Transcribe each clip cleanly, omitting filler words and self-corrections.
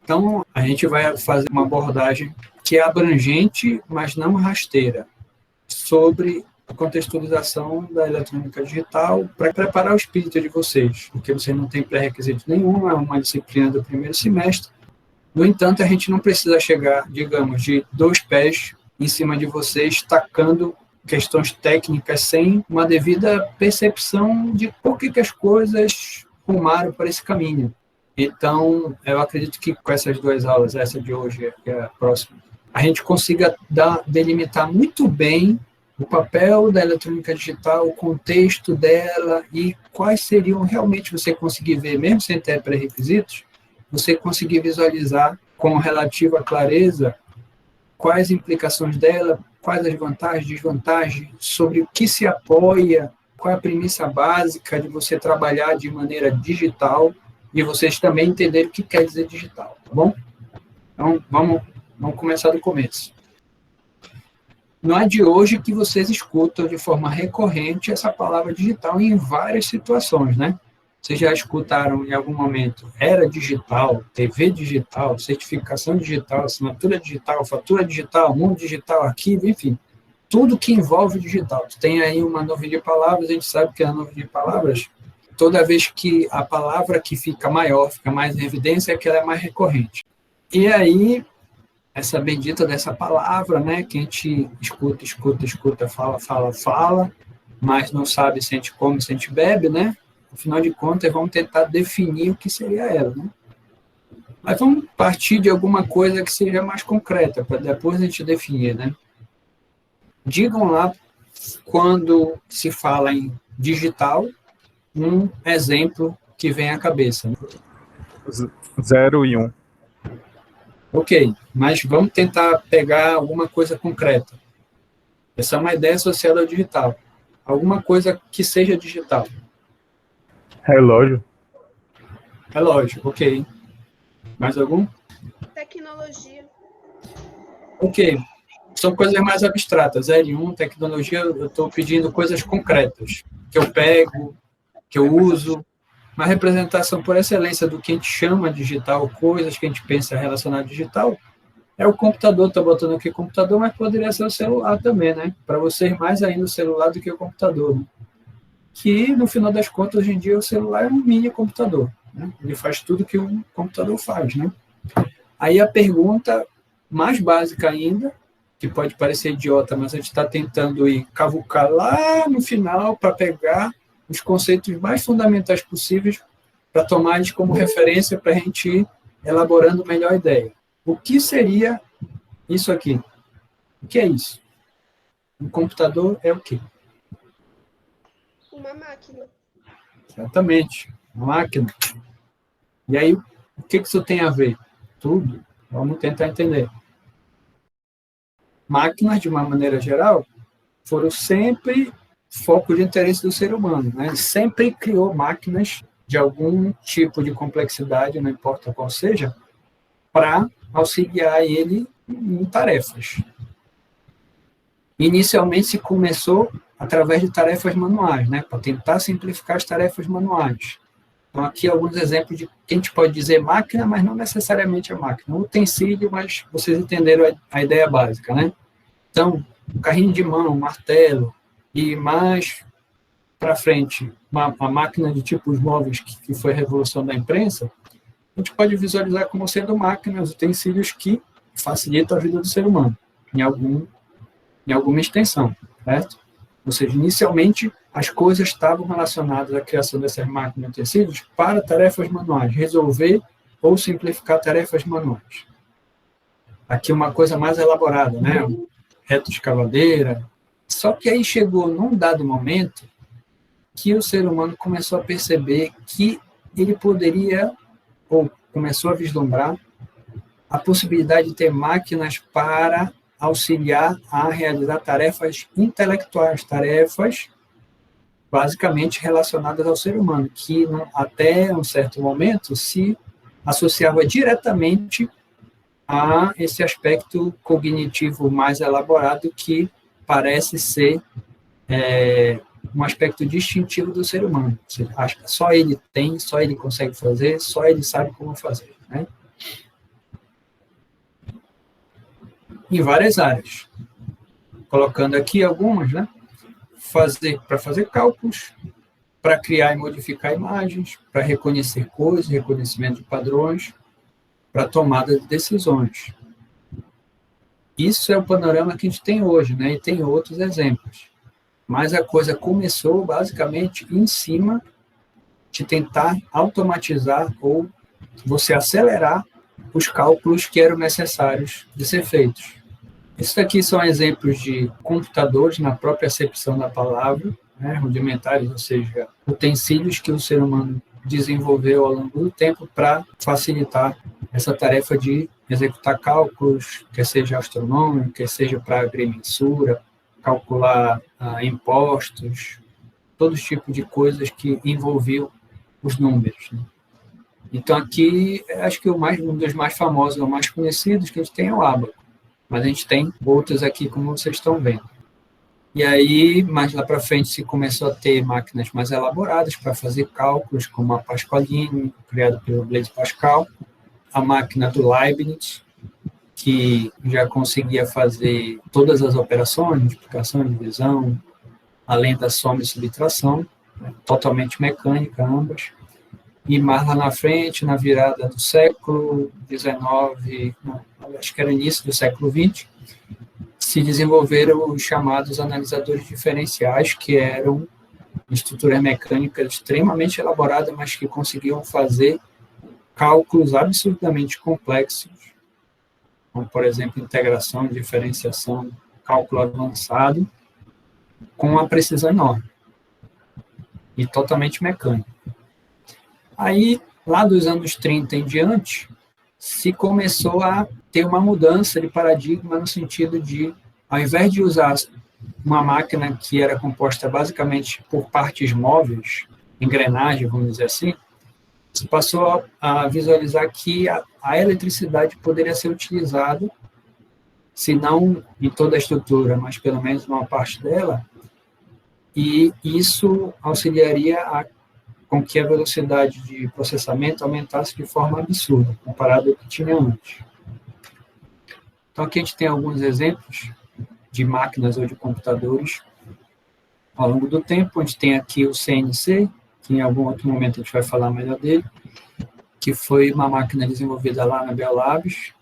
Então, a gente vai fazer uma abordagem que é abrangente, mas não rasteira, sobre a contextualização da eletrônica digital para preparar o espírito de vocês, porque vocês não têm pré-requisito nenhum, é uma disciplina do primeiro semestre. No entanto, a gente não precisa chegar, digamos, de 2 pés em cima de vocês, tacando questões técnicas sem uma devida percepção de por que as coisas rumaram para esse caminho. Então, eu acredito que com essas 2 aulas, essa de hoje e a próxima, a gente consiga delimitar muito bem o papel da eletrônica digital, o contexto dela e quais seriam realmente, você conseguir ver, mesmo sem ter pré-requisitos, você conseguir visualizar com relativa clareza quais implicações dela, quais as vantagens, desvantagens, sobre o que se apoia, qual é a premissa básica de você trabalhar de maneira digital e vocês também entenderem o que quer dizer digital, tá bom? Então, vamos começar do começo. Não é de hoje que vocês escutam de forma recorrente essa palavra digital em várias situações, né? Vocês já escutaram em algum momento era digital, TV digital, certificação digital, assinatura digital, fatura digital, mundo digital, arquivo, enfim, tudo que envolve o digital. Tem aí uma nuvem de palavras, a gente sabe que a nuvem de palavras, toda vez que a palavra que fica maior, fica mais em evidência, é que ela é mais recorrente. E aí, essa bendita dessa palavra, né, que a gente escuta, fala, mas não sabe se a gente come, se a gente bebe, né? Afinal de contas, vamos tentar definir o que seria ela, né? Mas vamos partir de alguma coisa que seja mais concreta, para depois a gente definir, né? Digam lá, quando se fala em digital, um exemplo que vem à cabeça. Né? 0 e 1. Ok, mas vamos tentar pegar alguma coisa concreta. Essa é uma ideia associada ao digital. Alguma coisa que seja digital. Relógio. Relógio, ok. Mais algum? Tecnologia. Ok. São coisas mais abstratas. L1, tecnologia, eu estou pedindo coisas concretas, que eu pego, que eu uso. Uma representação por excelência do que a gente chama digital, coisas que a gente pensa relacionado digital, é o computador. Estou botando aqui computador, mas poderia ser o celular também, né? Para vocês, mais ainda o celular do que o computador. Né? Que, no final das contas, hoje em dia, o celular é um mini computador. Né? Ele faz tudo que um computador faz. Né? Aí a pergunta mais básica ainda, que pode parecer idiota, mas a gente está tentando ir cavucar lá no final para pegar os conceitos mais fundamentais possíveis para tomar eles como referência para a gente ir elaborando melhor a ideia. O que seria isso aqui? O que é isso? Um computador é o quê? Uma máquina. Exatamente, uma máquina. E aí, o que isso tem a ver? Tudo. Vamos tentar entender. Máquinas, de uma maneira geral, foram sempre foco de interesse do ser humano. Né? Ele sempre criou máquinas de algum tipo de complexidade, não importa qual seja, para auxiliar ele em tarefas. Inicialmente se começou através de tarefas manuais, né? Para tentar simplificar as tarefas manuais. Então, aqui alguns exemplos de que a gente pode dizer máquina, mas não necessariamente a máquina. Um utensílio, mas vocês entenderam a ideia básica, né? Então, um carrinho de mão, um martelo, e mais para frente, a máquina de tipos móveis, que foi a revolução da imprensa, a gente pode visualizar como sendo máquinas, utensílios que facilitam a vida do ser humano, em alguma extensão, certo? Ou seja, inicialmente, as coisas estavam relacionadas à criação dessas máquinas e utensílios para tarefas manuais, resolver ou simplificar tarefas manuais. Aqui uma coisa mais elaborada, né? Retroescavadeira. Só que aí chegou num dado momento que o ser humano começou a perceber que ele poderia, ou começou a vislumbrar, a possibilidade de ter máquinas para auxiliar a realizar tarefas intelectuais, tarefas basicamente relacionadas ao ser humano, que até um certo momento se associava diretamente a esse aspecto cognitivo mais elaborado que parece ser um aspecto distintivo do ser humano. Você acha que só ele tem, só ele consegue fazer, só ele sabe como fazer. Né? em várias áreas. Colocando aqui algumas, né? Para fazer cálculos, para criar e modificar imagens, para reconhecer coisas, reconhecimento de padrões, para tomada de decisões. Isso é o panorama que a gente tem hoje, né? E tem outros exemplos. Mas a coisa começou basicamente em cima de tentar automatizar ou você acelerar os cálculos que eram necessários de ser feitos. Isso aqui são exemplos de computadores na própria acepção da palavra, né, rudimentares, ou seja, utensílios que o ser humano desenvolveu ao longo do tempo para facilitar essa tarefa de executar cálculos, quer seja astronômico, quer seja para agrimensura, calcular impostos, todo tipo de coisas que envolviam os números, né? Então, aqui, acho que um dos mais famosos, ou mais conhecidos que a gente tem é o ábaco. Mas a gente tem outros aqui, como vocês estão vendo. E aí, mais lá para frente, se começou a ter máquinas mais elaboradas para fazer cálculos, como a Pasqualini, criada pelo Blaise Pascal, a máquina do Leibniz, que já conseguia fazer todas as operações, multiplicação, divisão, além da soma e subtração, né, totalmente mecânica, ambas. E mais lá na frente, na virada do século XIX, acho que era início do século XX, se desenvolveram os chamados analisadores diferenciais, que eram estruturas mecânicas extremamente elaboradas, mas que conseguiam fazer cálculos absurdamente complexos, como, por exemplo, integração, diferenciação, cálculo avançado, com uma precisão enorme e totalmente mecânica. Aí, lá dos anos 30 em diante, se começou a ter uma mudança de paradigma no sentido de, ao invés de usar uma máquina que era composta basicamente por partes móveis, engrenagem, vamos dizer assim, se passou a visualizar que a eletricidade poderia ser utilizada, se não em toda a estrutura, mas pelo menos numa parte dela, e isso auxiliaria com que a velocidade de processamento aumentasse de forma absurda, comparado ao que tinha antes. Então, aqui a gente tem alguns exemplos de máquinas ou de computadores ao longo do tempo. A gente tem aqui o CNC, que em algum outro momento a gente vai falar melhor dele, que foi uma máquina desenvolvida lá na Bell Labs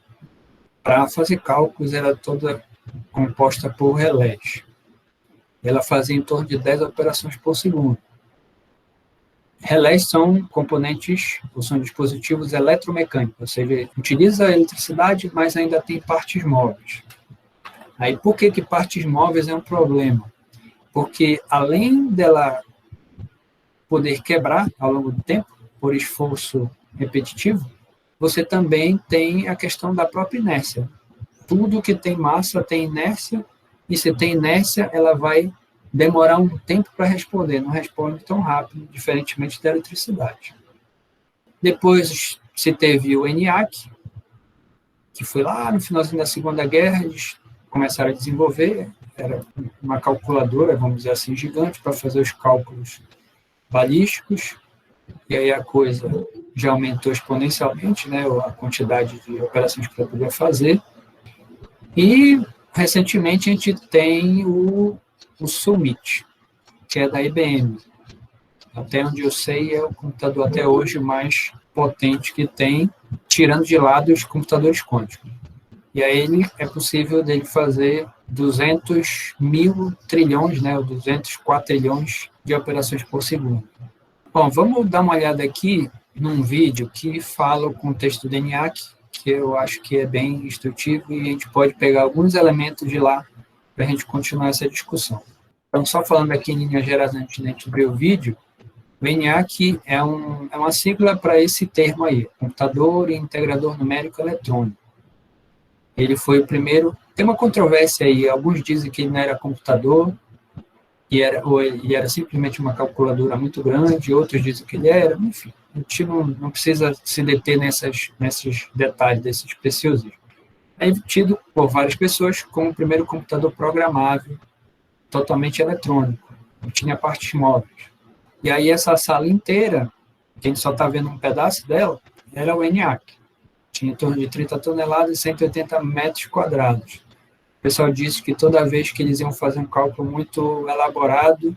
para fazer cálculos, era toda composta por relés. Ela fazia em torno de 10 operações por segundo. Relés são componentes, ou são dispositivos eletromecânicos, ou seja, utiliza a eletricidade, mas ainda tem partes móveis. Aí, por que partes móveis é um problema? Porque, além dela poder quebrar ao longo do tempo, por esforço repetitivo, você também tem a questão da própria inércia. Tudo que tem massa tem inércia, e se tem inércia, ela vai demorar um tempo para responder, não responde tão rápido, diferentemente da eletricidade. Depois se teve o ENIAC, que foi lá no finalzinho da Segunda Guerra, eles começaram a desenvolver, era uma calculadora, vamos dizer assim, gigante, para fazer os cálculos balísticos, e aí a coisa já aumentou exponencialmente, né, a quantidade de operações que ela podia fazer. E, recentemente, a gente tem o Summit, que é da IBM. Até onde eu sei, é o computador até hoje mais potente que tem, tirando de lado os computadores quânticos. E aí é possível dele fazer 200 mil trilhões, né, ou 200 quatrilhões de operações por segundo. Bom, vamos dar uma olhada aqui num vídeo que fala o contexto do ENIAC, que eu acho que é bem instrutivo, e a gente pode pegar alguns elementos de lá para a gente continuar essa discussão. Então, só falando aqui em linhas gerais, antes de a gente ver o vídeo, o ENIAC é uma sigla para esse termo aí, Computador e Integrador Numérico Eletrônico. Ele foi o primeiro, tem uma controvérsia aí, alguns dizem que ele não era computador, ou ele era simplesmente uma calculadora muito grande, outros dizem que ele era, enfim, a gente não precisa se deter nesses detalhes, desses preciosismos. É tido por várias pessoas como o primeiro computador programável, totalmente eletrônico, não tinha partes móveis. E aí essa sala inteira, que a gente só está vendo um pedaço dela, era o ENIAC. Tinha em torno de 30 toneladas e 180 metros quadrados. pessoal disse que toda vez que eles iam fazer um cálculo muito elaborado,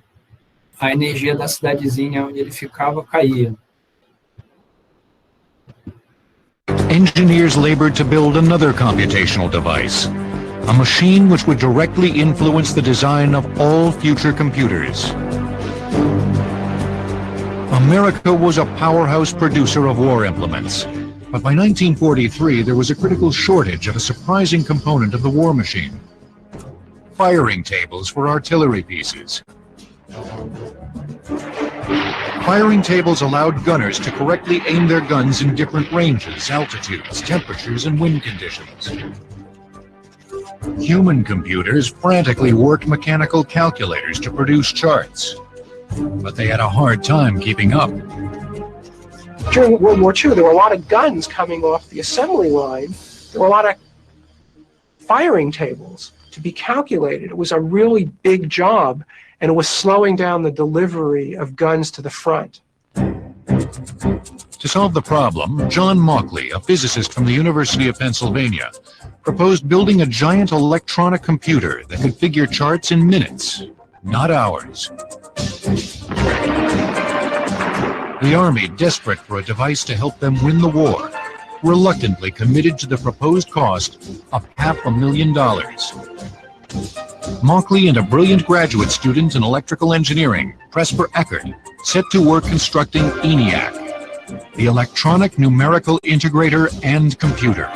a energia da cidadezinha onde ele ficava caía. Engineers labored to build another computational device, a machine which would directly influence the design of all future computers. America was a powerhouse producer of war implements, but by 1943 there was a critical shortage of a surprising component of the war machine: firing tables for artillery pieces. Firing tables allowed gunners to correctly aim their guns in different ranges, altitudes, temperatures, and wind conditions. Human computers frantically worked mechanical calculators to produce charts, but they had a hard time keeping up. During World War II, there were a lot of guns coming off the assembly line. There were a lot of firing tables to be calculated. It was a really big job, and it was slowing down the delivery of guns to the front. To solve the problem, John Mauchly, a physicist from the University of Pennsylvania, proposed building a giant electronic computer that could figure charts in minutes, not hours. The Army, desperate for a device to help them win the war, reluctantly committed to the proposed cost of $500,000. Mauchly and a brilliant graduate student in electrical engineering, Presper Eckert, set to work constructing ENIAC, the Electronic Numerical Integrator and Computer.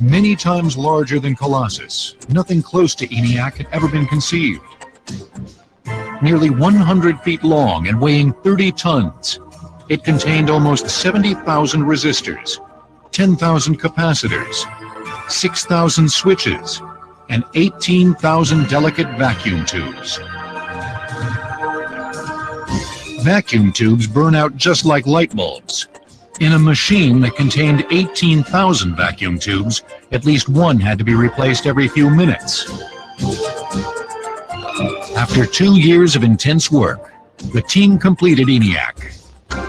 Many times larger than Colossus, nothing close to ENIAC had ever been conceived. Nearly 100 feet long and weighing 30 tons, it contained almost 70,000 resistors, 10,000 capacitors, 6,000 switches, and 18,000 delicate vacuum tubes. Vacuum tubes burn out just like light bulbs. In a machine that contained 18,000 vacuum tubes, at least one had to be replaced every few minutes. After 2 years of intense work, the team completed ENIAC,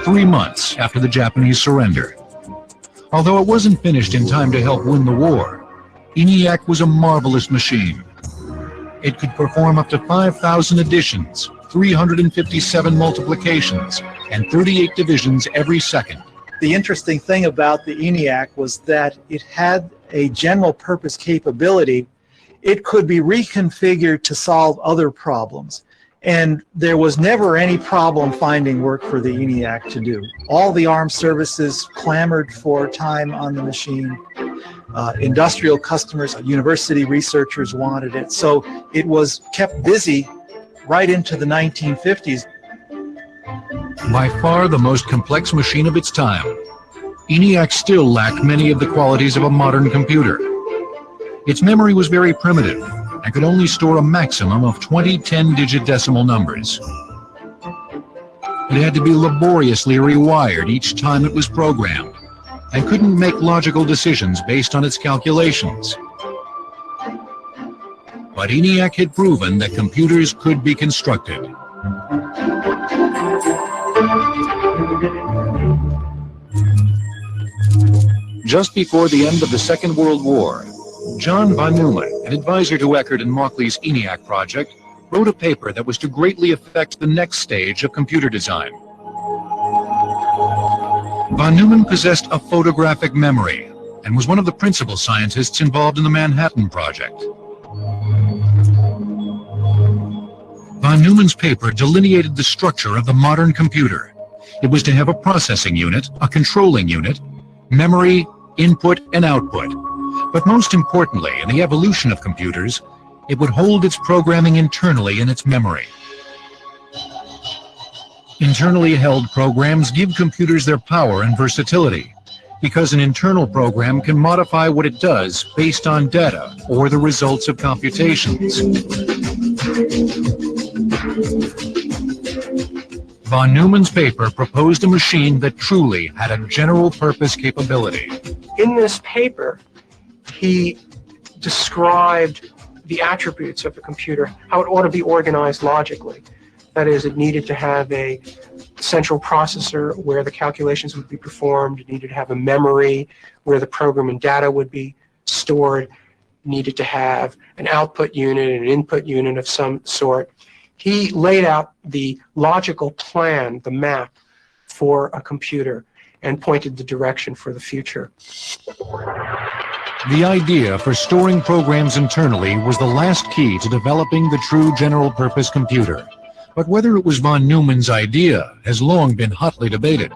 3 months after the Japanese surrender. Although it wasn't finished in time to help win the war, ENIAC was a marvelous machine. It could perform up to 5,000 additions, 357 multiplications, and 38 divisions every second. The interesting thing about the ENIAC was that it had a general purpose capability. It could be reconfigured to solve other problems. And there was never any problem finding work for the ENIAC to do. All the armed services clamored for time on the machine. Industrial customers, university researchers wanted it. So it was kept busy right into the 1950s. By far the most complex machine of its time, ENIAC still lacked many of the qualities of a modern computer. Its memory was very primitive and could only store a maximum of 20 10-digit decimal numbers. It had to be laboriously rewired each time it was programmed and couldn't make logical decisions based on its calculations. But ENIAC had proven that computers could be constructed. Just before the end of the Second World War, John von Neumann, an advisor to Eckert and Mauchly's ENIAC project, wrote a paper that was to greatly affect the next stage of computer design. Von Neumann possessed a photographic memory and was one of the principal scientists involved in the Manhattan Project. Von Neumann's paper delineated the structure of the modern computer. It was to have a processing unit, a controlling unit, memory, input, and output. But most importantly, in the evolution of computers, it would hold its programming internally in its memory. Internally held programs give computers their power and versatility, because an internal program can modify what it does based on data or the results of computations. Von Neumann's paper proposed a machine that truly had a general-purpose capability. In this paper, he described the attributes of the computer, how it ought to be organized logically. That is, it needed to have a central processor where the calculations would be performed. It needed to have a memory where the program and data would be stored. It needed to have an output unit and an input unit of some sort. He laid out the logical plan, the map for a computer, and pointed the direction for the future. The idea for storing programs internally was the last key to developing the true general-purpose computer. But whether it was von Neumann's idea has long been hotly debated.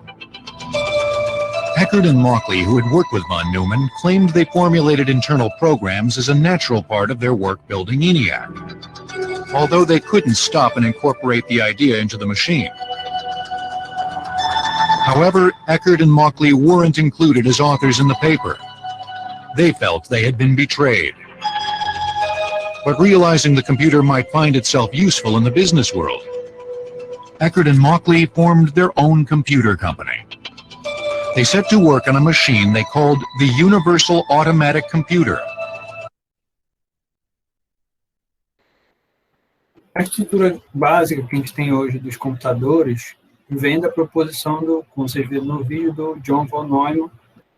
Eckert and Mauchly, who had worked with von Neumann, claimed they formulated internal programs as a natural part of their work building ENIAC, although they couldn't stop and incorporate the idea into the machine. However, Eckert and Mauchly weren't included as authors in the paper. They felt they had been betrayed. But realizing the computer might find itself useful in the business world, Eckert and Mauchly formed their own computer company. They set to work on a machine they called the Universal Automatic Computer. A estrutura básica que a gente tem hoje dos computadores vem da proposição como vocês viram no vídeo, do John von Neumann,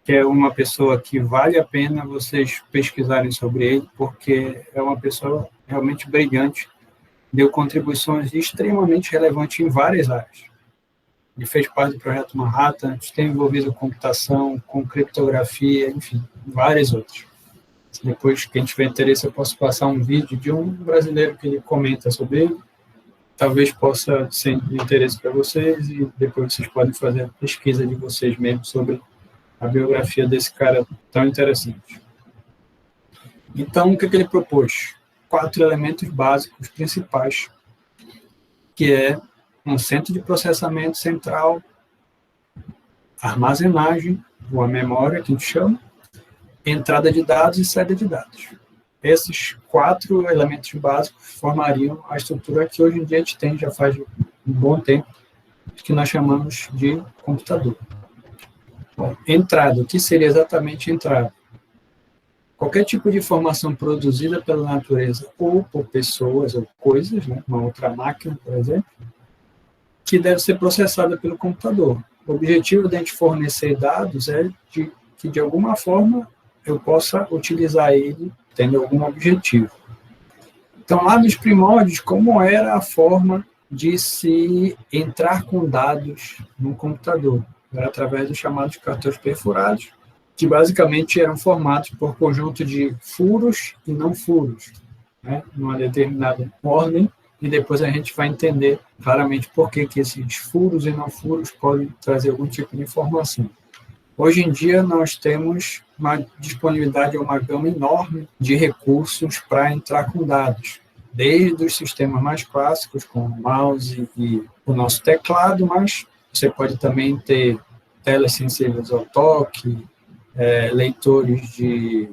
que é uma pessoa que vale a pena vocês pesquisarem sobre ele, porque é uma pessoa realmente brilhante, deu contribuições extremamente relevantes em várias áreas. Ele fez parte do projeto Manhattan, tem envolvido computação, com criptografia, enfim, várias outras. Depois, quem tiver interesse, eu posso passar um vídeo de um brasileiro que ele comenta sobre ele, talvez possa ser de interesse para vocês, e depois vocês podem fazer a pesquisa de vocês mesmos sobre a biografia desse cara tão interessante. Então, o que ele propôs? 4 elementos básicos principais, que é um centro de processamento central, armazenagem, ou a memória, que a gente chama, entrada de dados e saída de dados. Esses 4 elementos básicos formariam a estrutura que hoje em dia a gente tem, já faz um bom tempo, que nós chamamos de computador. Bom, entrada, o que seria exatamente entrada? Qualquer tipo de informação produzida pela natureza ou por pessoas ou coisas, né, uma outra máquina, por exemplo, que deve ser processada pelo computador. O objetivo de a gente fornecer dados é que, de alguma forma, eu possa utilizar ele tendo algum objetivo. Então, lá nos primórdios, como era a forma de se entrar com dados no computador? Era através dos chamados cartões perfurados, que basicamente eram formados por conjunto de furos e não furos, né, numa determinada ordem, e depois a gente vai entender claramente por que esses furos e não furos podem trazer algum tipo de informação. Hoje em dia, nós temos uma disponibilidade, uma gama enorme de recursos para entrar com dados, desde os sistemas mais clássicos, com o mouse e o nosso teclado, mas você pode também ter telas sensíveis ao toque, leitores de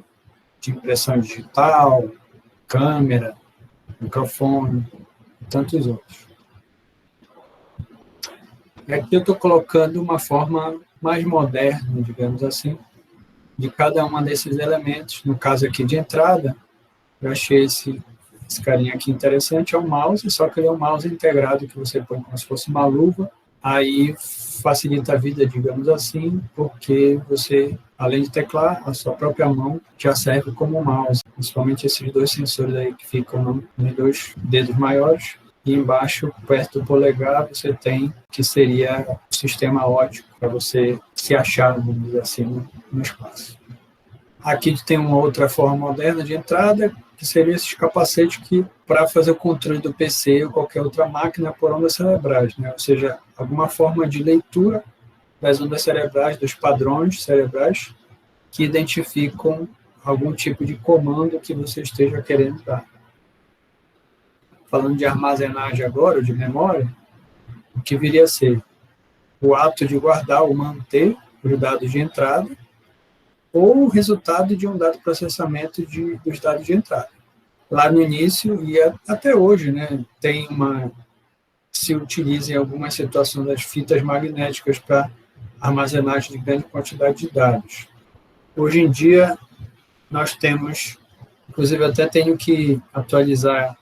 impressão digital, câmera, microfone, e tantos outros. E aqui eu estou colocando uma forma mais moderna, digamos assim, de cada um desses elementos. No caso aqui de entrada, eu achei esse carinha aqui interessante, é um mouse, só que ele é um mouse integrado que você põe como se fosse uma luva, aí facilita a vida, digamos assim, porque você, além de teclar, a sua própria mão já serve como mouse, principalmente esses 2 sensores aí que ficam nos 2 dedos maiores, e embaixo, perto do polegar, você tem que seria o sistema óptico para você se achar, vamos dizer assim, no espaço. Aqui tem uma outra forma moderna de entrada, que seria esses capacetes que, para fazer o controle do PC ou qualquer outra máquina por ondas cerebrais, né? Ou seja, alguma forma de leitura das ondas cerebrais, dos padrões cerebrais, que identificam algum tipo de comando que você esteja querendo dar. Falando de armazenagem agora, ou de memória, o que viria a ser o ato de guardar ou manter os dados de entrada, ou o resultado de um dado processamento dos dados de entrada. Lá no início, e até hoje, né, se utiliza em algumas situações das fitas magnéticas para armazenagem de grande quantidade de dados. Hoje em dia, nós temos, inclusive até tenho que atualizar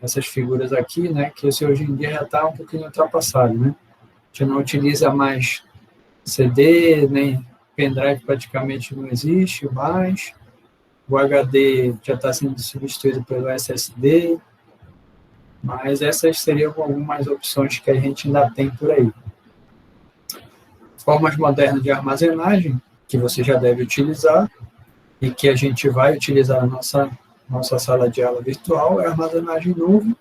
essas figuras aqui, né, que isso hoje em dia já está um pouquinho ultrapassado, né? A gente não utiliza mais CD, nem pendrive praticamente não existe mais, o HD já está sendo substituído pelo SSD, mas essas seriam algumas opções que a gente ainda tem por aí. Formas modernas de armazenagem, que você já deve utilizar, e que a gente vai utilizar na nossa sala de aula virtual, é a armazenagem nuvem,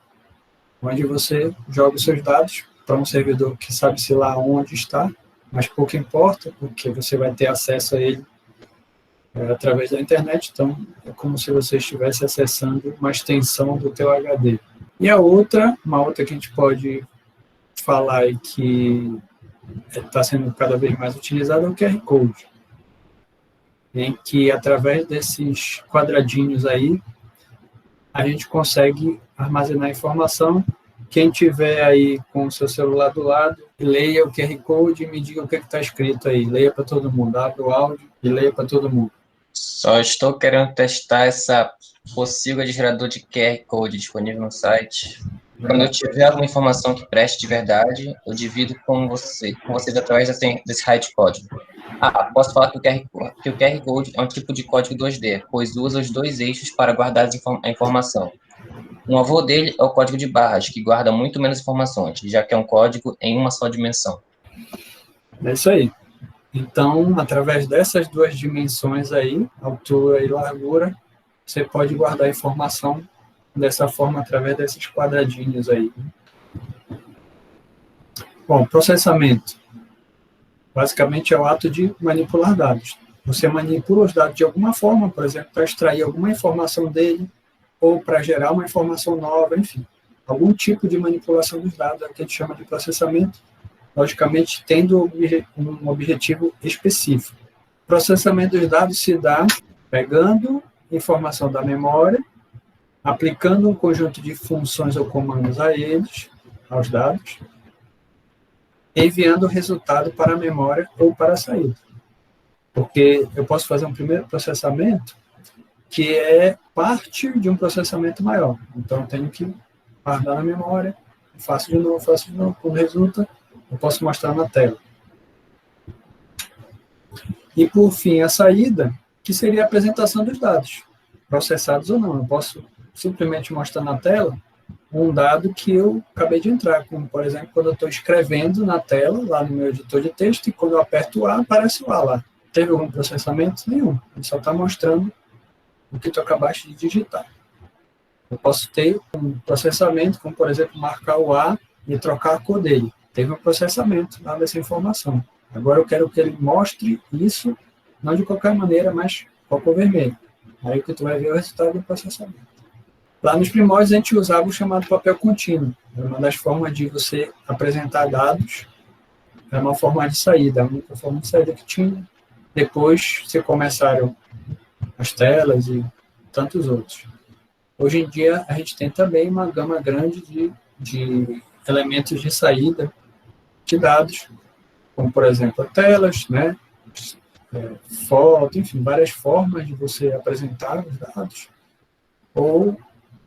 onde você joga os seus dados para um servidor que sabe-se lá onde está, mas pouco importa, porque você vai ter acesso a ele através da internet, então é como se você estivesse acessando uma extensão do teu HD. E uma outra que a gente pode falar e que está sendo cada vez mais utilizada é o QR Code, em que através desses quadradinhos aí, a gente consegue armazenar informação. Quem tiver aí com o seu celular do lado, leia o QR Code e me diga o que está escrito aí. Leia para todo mundo, abre o áudio e leia para todo mundo. Só estou querendo testar essa possível de gerador de QR Code disponível no site. Quando eu tiver alguma informação que preste de verdade, eu divido com vocês através desse raio de código. Posso falar que o QR Code é um tipo de código 2D, pois usa os dois eixos para guardar a informação. Um avô dele é o código de barras, que guarda muito menos informações, já que é um código em uma só dimensão. É isso aí. Então, através dessas duas dimensões aí, altura e largura, você pode guardar a informação dessa forma, através desses quadradinhos aí. Bom, processamento. Basicamente é o ato de manipular dados. Você manipula os dados de alguma forma, por exemplo, para extrair alguma informação dele, ou para gerar uma informação nova, enfim. Algum tipo de manipulação dos dados, é o que a gente chama de processamento, logicamente tendo um objetivo específico. O processamento dos dados se dá pegando informação da memória, aplicando um conjunto de funções ou comandos a eles, aos dados, enviando o resultado para a memória ou para a saída. Porque eu posso fazer um primeiro processamento que é parte de um processamento maior. Então, eu tenho que guardar na memória, faço de novo, quando resulta, eu posso mostrar na tela. E, por fim, a saída, que seria a apresentação dos dados, processados ou não. Eu posso simplesmente mostrar na tela um dado que eu acabei de entrar, como, por exemplo, quando eu estou escrevendo na tela, lá no meu editor de texto, e quando eu aperto o A, aparece o A lá. Teve algum processamento? Nenhum. Ele só está mostrando o que tu acabaste de digitar. Eu posso ter um processamento, como, por exemplo, marcar o A e trocar a cor dele. Teve um processamento lá dessa informação. Agora eu quero que ele mostre isso, não de qualquer maneira, mas com a cor vermelha. Aí o que tu vai ver é o resultado do processamento. Lá nos primórdios a gente usava o chamado papel contínuo. Era uma das formas de você apresentar dados. Era uma forma de saída, a única forma de saída que tinha. Depois se começaram as telas e tantos outros. Hoje em dia a gente tem também uma gama grande de elementos de saída de dados, como, por exemplo, telas, né? Foto, enfim, várias formas de você apresentar os dados. Ou,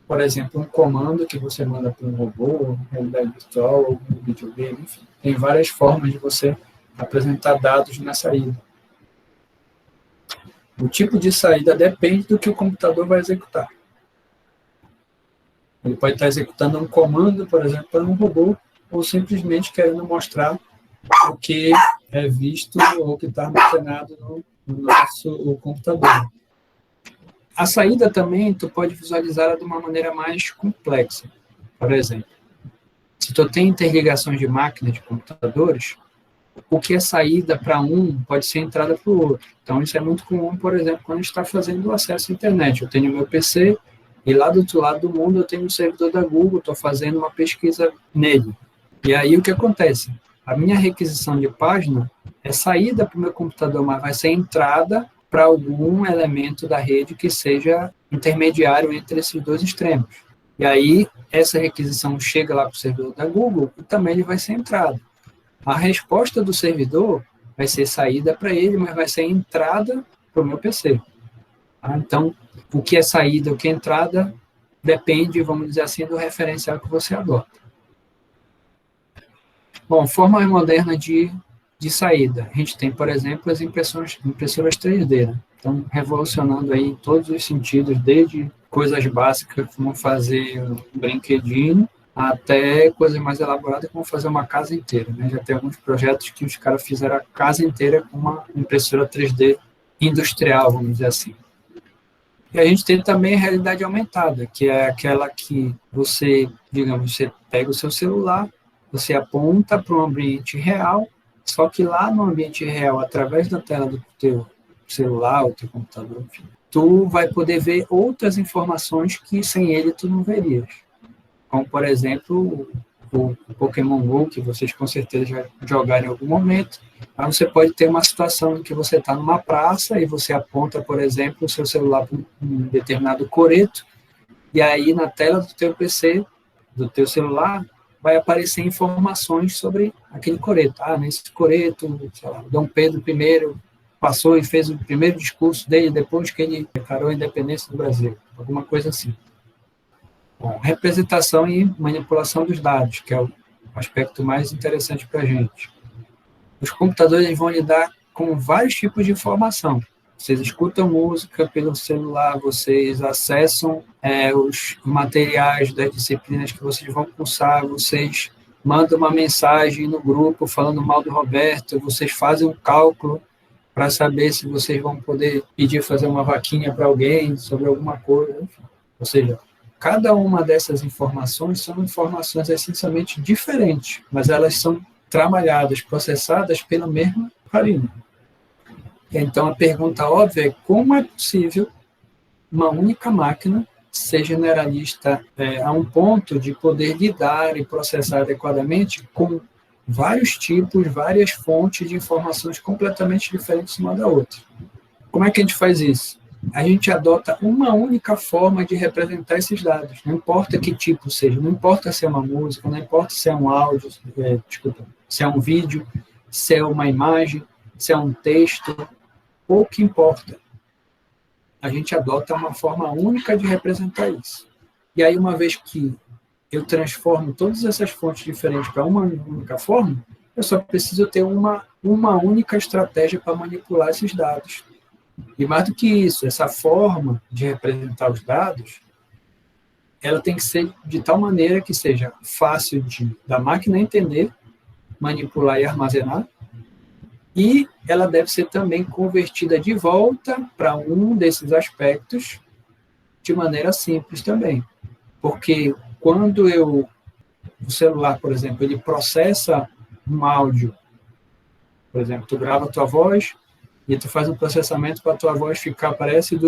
por exemplo, um comando que você manda para um robô, realidade virtual, ou um videogame, enfim. Tem várias formas de você apresentar dados na saída. O tipo de saída depende do que o computador vai executar. Ele pode estar executando um comando, por exemplo, para um robô, ou simplesmente querendo mostrar o que é visto ou que está armazenado no nosso computador. A saída também, tu pode visualizá-la de uma maneira mais complexa. Por exemplo, se tu tem interligações de máquinas de computadores, o que é saída para um pode ser entrada para o outro. Então, isso é muito comum, por exemplo, quando a gente está fazendo acesso à internet. Eu tenho o meu PC e lá do outro lado do mundo eu tenho um servidor da Google, estou fazendo uma pesquisa nele. E aí o que acontece? A minha requisição de página é saída para o meu computador, mas vai ser entrada para algum elemento da rede que seja intermediário entre esses dois extremos. E aí, essa requisição chega lá para o servidor da Google e também ele vai ser entrada. A resposta do servidor vai ser saída para ele, mas vai ser entrada para o meu PC. Então, o que é saída, o que é entrada, depende, vamos dizer assim, do referencial que você adota. Bom, forma moderna de saída. A gente tem, por exemplo, as impressoras 3D, né? Então, revolucionando aí em todos os sentidos, desde coisas básicas, como fazer um brinquedinho, até coisas mais elaboradas, como fazer uma casa inteira, né? Já tem alguns projetos que os caras fizeram a casa inteira com uma impressora 3D industrial, vamos dizer assim. E a gente tem também a realidade aumentada, que é aquela que você, digamos, você pega o seu celular, você aponta para um ambiente real, só que lá no ambiente real, através da tela do teu celular, ou teu computador, enfim, tu vai poder ver outras informações que sem ele tu não verias. Como, por exemplo, o Pokémon GO, que vocês com certeza já jogaram em algum momento. Aí você pode ter uma situação em que você está numa praça e você aponta, por exemplo, o seu celular para um determinado coreto, e aí na tela do teu PC, do teu celular, vai aparecer informações sobre aquele coreto. Ah, nesse coreto, sei lá, Dom Pedro I passou e fez o primeiro discurso dele depois que ele declarou a independência do Brasil. Alguma coisa assim. Bom, representação e manipulação dos dados, que é o aspecto mais interessante para a gente. Os computadores vão lidar com vários tipos de informação. Vocês escutam música pelo celular, vocês acessam os materiais das disciplinas que vocês vão cursar, vocês mandam uma mensagem no grupo falando mal do Roberto, vocês fazem um cálculo para saber se vocês vão poder pedir fazer uma vaquinha para alguém sobre alguma coisa, enfim. Ou seja, cada uma dessas informações são informações essencialmente diferentes, mas elas são trabalhadas, processadas pela mesma farinha. Então, a pergunta óbvia é como é possível uma única máquina ser generalista a um ponto de poder lidar e processar adequadamente com vários tipos, várias fontes de informações completamente diferentes uma da outra. Como é que a gente faz isso? A gente adota uma única forma de representar esses dados, não importa que tipo seja, não importa se é uma música, não importa se é um áudio, se é um vídeo, se é uma imagem, se é um texto, pouco importa. A gente adota uma forma única de representar isso. E aí, uma vez que eu transformo todas essas fontes diferentes para uma única forma, eu só preciso ter uma única estratégia para manipular esses dados. E mais do que isso, essa forma de representar os dados, ela tem que ser de tal maneira que seja fácil da máquina entender, manipular e armazenar, e ela deve ser também convertida de volta para um desses aspectos de maneira simples também. Porque quando o celular, por exemplo, ele processa um áudio, por exemplo, tu grava a tua voz e tu faz um processamento para a tua voz ficar, parece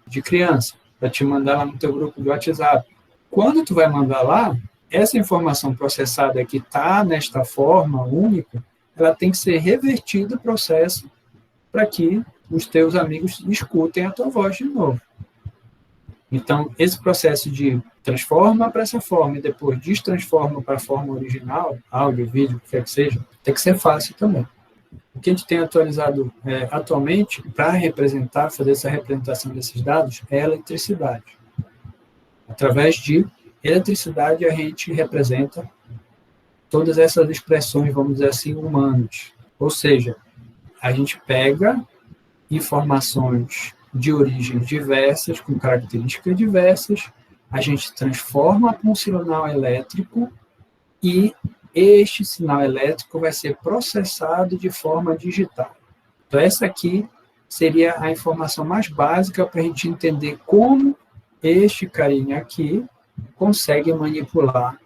de criança, para te mandar lá no teu grupo de WhatsApp. Quando tu vai mandar lá, essa informação processada que está nesta forma única, ela tem que ser revertida o processo para que os teus amigos escutem a tua voz de novo. Então, esse processo de transforma para essa forma e depois destransforma para a forma original, áudio, vídeo, o que quer que seja, tem que ser fácil também. O que a gente tem atualizado atualmente para fazer essa representação desses dados é a eletricidade. Através de eletricidade, a gente representa todas essas expressões, vamos dizer assim, humanas. Ou seja, a gente pega informações de origens diversas, com características diversas, a gente transforma para um sinal elétrico e este sinal elétrico vai ser processado de forma digital. Então, essa aqui seria a informação mais básica para a gente entender como este carinha aqui consegue manipular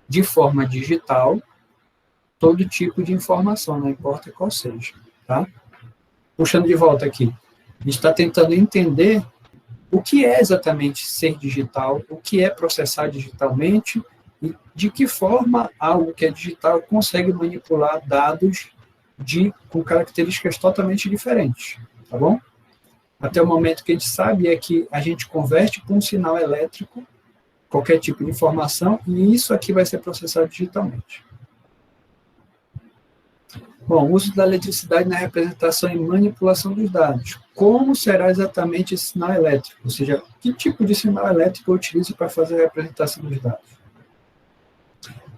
de forma digital todo tipo de informação, não importa qual seja. Tá? Puxando de volta aqui, a gente está tentando entender o que é exatamente ser digital, o que é processar digitalmente e de que forma algo que é digital consegue manipular dados com características totalmente diferentes, tá bom? Até o momento que a gente sabe é que a gente converte para um sinal elétrico qualquer tipo de informação e isso aqui vai ser processado digitalmente. Bom, uso da eletricidade na representação e manipulação dos dados. Como será exatamente esse sinal elétrico? Ou seja, que tipo de sinal elétrico eu utilizo para fazer a representação dos dados?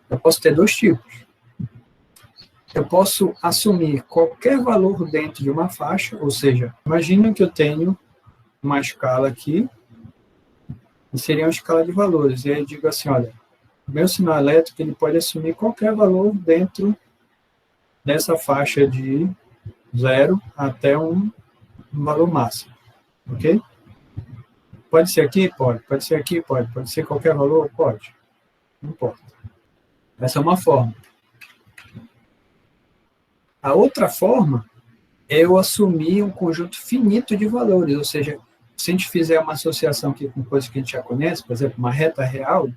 Eu posso ter dois tipos. Eu posso assumir qualquer valor dentro de uma faixa, ou seja, imagina que eu tenho uma escala aqui, e seria uma escala de valores, e aí eu digo assim, olha, o meu sinal elétrico ele pode assumir qualquer valor dentro dessa faixa de 0 até um valor máximo, ok? Pode ser aqui? Pode ser aqui? Pode ser qualquer valor? Pode. Não importa. Essa é uma forma. A outra forma é eu assumir um conjunto finito de valores, ou seja, se a gente fizer uma associação aqui com coisas que a gente já conhece, por exemplo, uma reta real,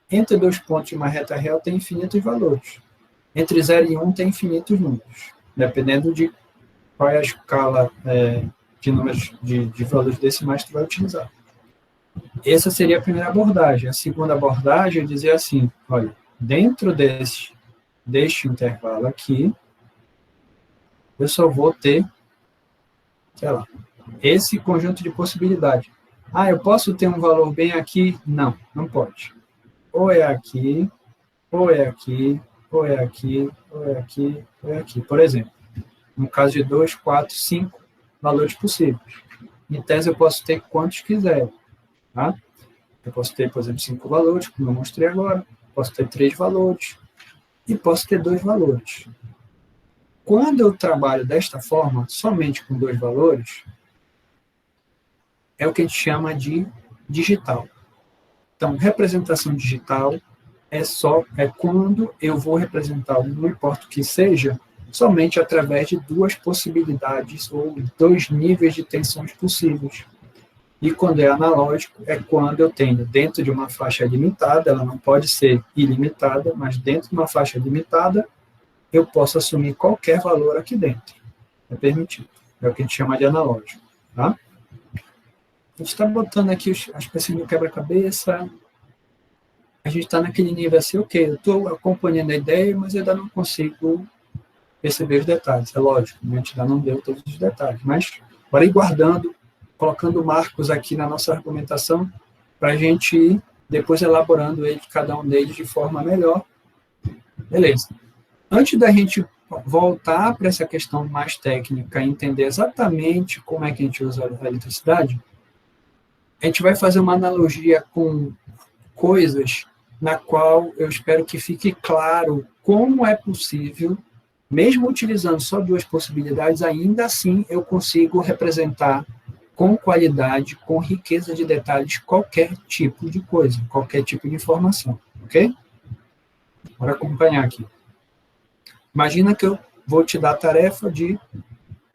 entre dois pontos de uma reta real tem infinitos valores. Entre 0 e 1 tem infinitos números, dependendo de qual é a escala de números de valores decimais que tu vai utilizar. Essa seria a primeira abordagem. A segunda abordagem é dizer assim, olha, dentro deste intervalo aqui, eu só vou ter, sei lá, esse conjunto de possibilidades. Ah, eu posso ter um valor bem aqui? Não, não pode. Ou é aqui, ou é aqui, ou é aqui, ou é aqui, ou é aqui. Por exemplo, no caso de 2, 4, 5 valores possíveis. Em tese, eu posso ter quantos quiser. Tá? Eu posso ter, por exemplo, 5 valores, como eu mostrei agora. Posso ter 3 valores. E posso ter 2 valores. Quando eu trabalho desta forma, somente com 2 valores, é o que a gente chama de digital. Então, representação digital é quando eu vou representar, não importa o que seja, somente através de 2 possibilidades ou 2 níveis de tensões possíveis. E quando é analógico, é quando eu tenho dentro de uma faixa limitada, ela não pode ser ilimitada, mas dentro de uma faixa limitada, eu posso assumir qualquer valor aqui dentro. É permitido. É o que a gente chama de analógico. Tá? A gente está botando aqui as pecinhas do quebra-cabeça. A gente está naquele nível assim, ok, eu estou acompanhando a ideia, mas eu ainda não consigo perceber os detalhes. É lógico, a gente ainda não deu todos os detalhes. Mas, bora ir guardando, colocando marcos aqui na nossa argumentação, para a gente ir depois elaborando cada um deles de forma melhor. Beleza. Antes da gente voltar para essa questão mais técnica e entender exatamente como é que a gente usa a eletricidade, a gente vai fazer uma analogia com coisas na qual eu espero que fique claro como é possível, mesmo utilizando só 2 possibilidades, ainda assim eu consigo representar com qualidade, com riqueza de detalhes, qualquer tipo de coisa, qualquer tipo de informação, ok? Bora acompanhar aqui. Imagina que eu vou te dar a tarefa de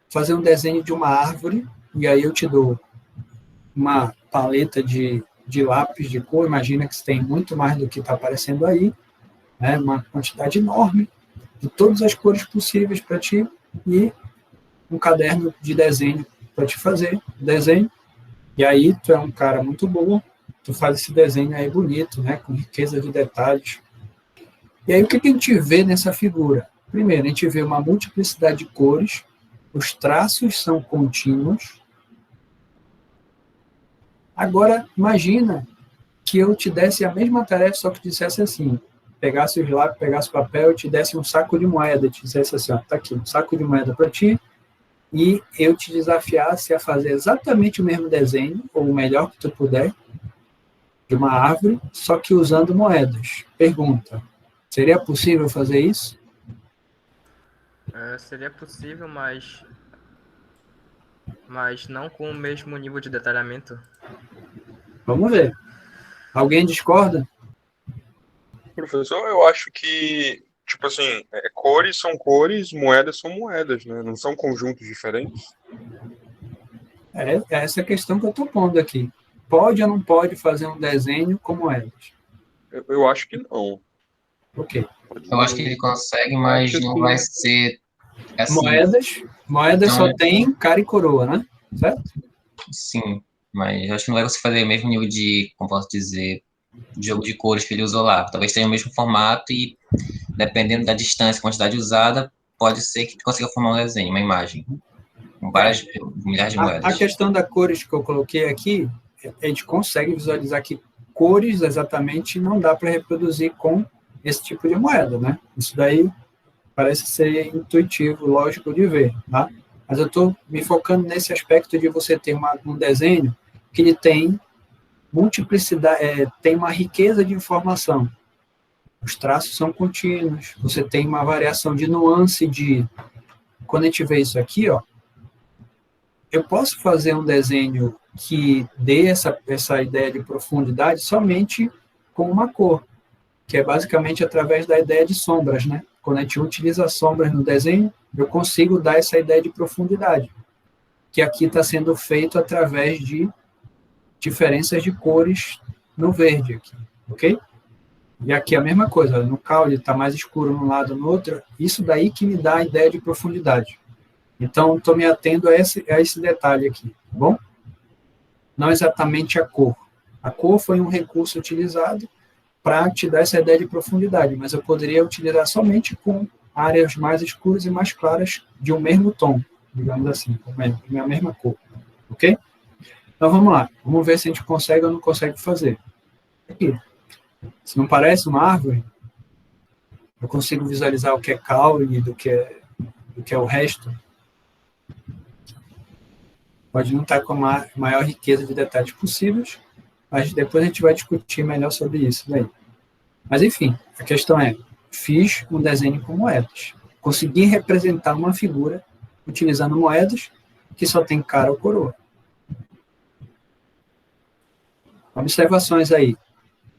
fazer um desenho de uma árvore, e aí eu te dou uma paleta de lápis de cor, imagina que você tem muito mais do que está aparecendo aí, né, uma quantidade enorme de todas as cores possíveis para ti, e um caderno de desenho para te fazer desenho, e aí tu é um cara muito bom, tu faz esse desenho aí bonito, né, com riqueza de detalhes. E aí o que a gente vê nessa figura? Primeiro, a gente vê uma multiplicidade de cores, os traços são contínuos. Agora, imagina que eu te desse a mesma tarefa, só que dissesse assim, pegasse os lápis, pegasse o papel e te desse um saco de moeda, te dissesse assim, ó, tá aqui, um saco de moeda para ti, e eu te desafiasse a fazer exatamente o mesmo desenho, ou o melhor que tu puder, de uma árvore, só que usando moedas. Pergunta, seria possível fazer isso? Seria possível, mas não com o mesmo nível de detalhamento. Vamos ver. Alguém discorda? Professor, eu acho que, tipo assim, cores são cores, moedas são moedas, né? Não são conjuntos diferentes. É essa a questão que eu estou pondo aqui. Pode ou não pode fazer um desenho com moedas? Eu acho que não. Ok. Eu acho que ele consegue, mas não vai ser assim. Moedas só tem cara e coroa, né? Certo? Sim, mas eu acho que não vai conseguir fazer o mesmo nível de, como posso dizer, jogo de cores que ele usou lá. Talvez tenha o mesmo formato e, dependendo da distância, quantidade usada, pode ser que consiga formar um desenho, uma imagem, com várias milhares de A moedas. questão das cores que eu coloquei aqui, a gente consegue visualizar que cores exatamente não dá para reproduzir com esse tipo de moeda, né? Isso daí parece ser intuitivo, lógico de ver, tá? Mas eu estou me focando nesse aspecto de você ter um desenho que ele tem multiplicidade, tem uma riqueza de informação. Os traços são contínuos, você tem uma variação de nuance de... Quando a gente vê isso aqui, ó, eu posso fazer um desenho que dê essa ideia de profundidade somente com uma cor, que é basicamente através da ideia de sombras, né? Quando a gente utiliza sombras no desenho, eu consigo dar essa ideia de profundidade, que aqui está sendo feito através de diferenças de cores no verde aqui, ok? E aqui a mesma coisa, no caule está mais escuro num lado no outro, isso daí que me dá a ideia de profundidade. Então, estou me atendo a esse detalhe aqui, tá bom? Não exatamente a cor. A cor foi um recurso utilizado para te dar essa ideia de profundidade, mas eu poderia utilizar somente com áreas mais escuras e mais claras de um mesmo tom, digamos assim, com a mesma cor, ok? Então, vamos lá. Vamos ver se a gente consegue ou não consegue fazer. Aqui. Se não parece uma árvore, eu consigo visualizar o que é caule do que é o resto. Pode não estar com a maior riqueza de detalhes possíveis, mas depois a gente vai discutir melhor sobre isso daí. Mas, enfim, a questão é, fiz um desenho com moedas. Consegui representar uma figura utilizando moedas que só tem cara ou coroa. Observações aí.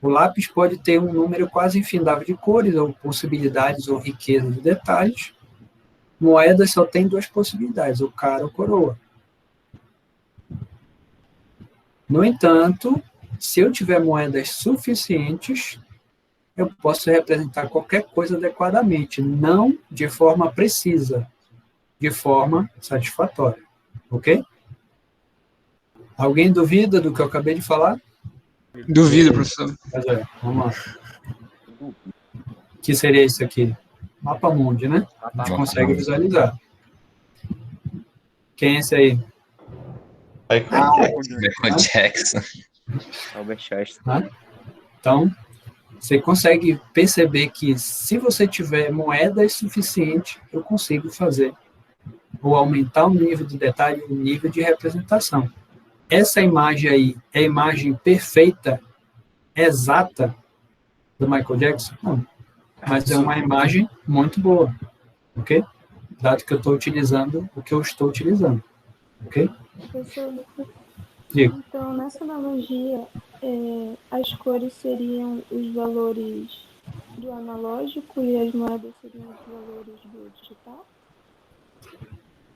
O lápis pode ter um número quase infindável de cores, ou possibilidades, ou riqueza de detalhes. Moedas só tem duas possibilidades, ou cara ou coroa. No entanto, se eu tiver moedas suficientes, eu posso representar qualquer coisa adequadamente, não de forma precisa, de forma satisfatória. Ok? Alguém duvida do que eu acabei de falar? Duvido, professor. Mas olha, vamos lá. O que seria isso aqui? Mapa mundi, né? A gente consegue visualizar. Quem é esse aí? Michael Jackson. Albert Einstein. Tá? Então, você consegue perceber que se você tiver moedas suficientes, eu consigo fazer ou aumentar o nível de detalhe, o nível de representação. Essa imagem aí é a imagem perfeita, exata do Michael Jackson? Não. Mas é uma imagem muito boa, ok? Dado que eu estou utilizando o que eu estou utilizando, ok? Professor, Digo. então, nessa analogia, as cores seriam os valores do analógico e as moedas seriam os valores do digital?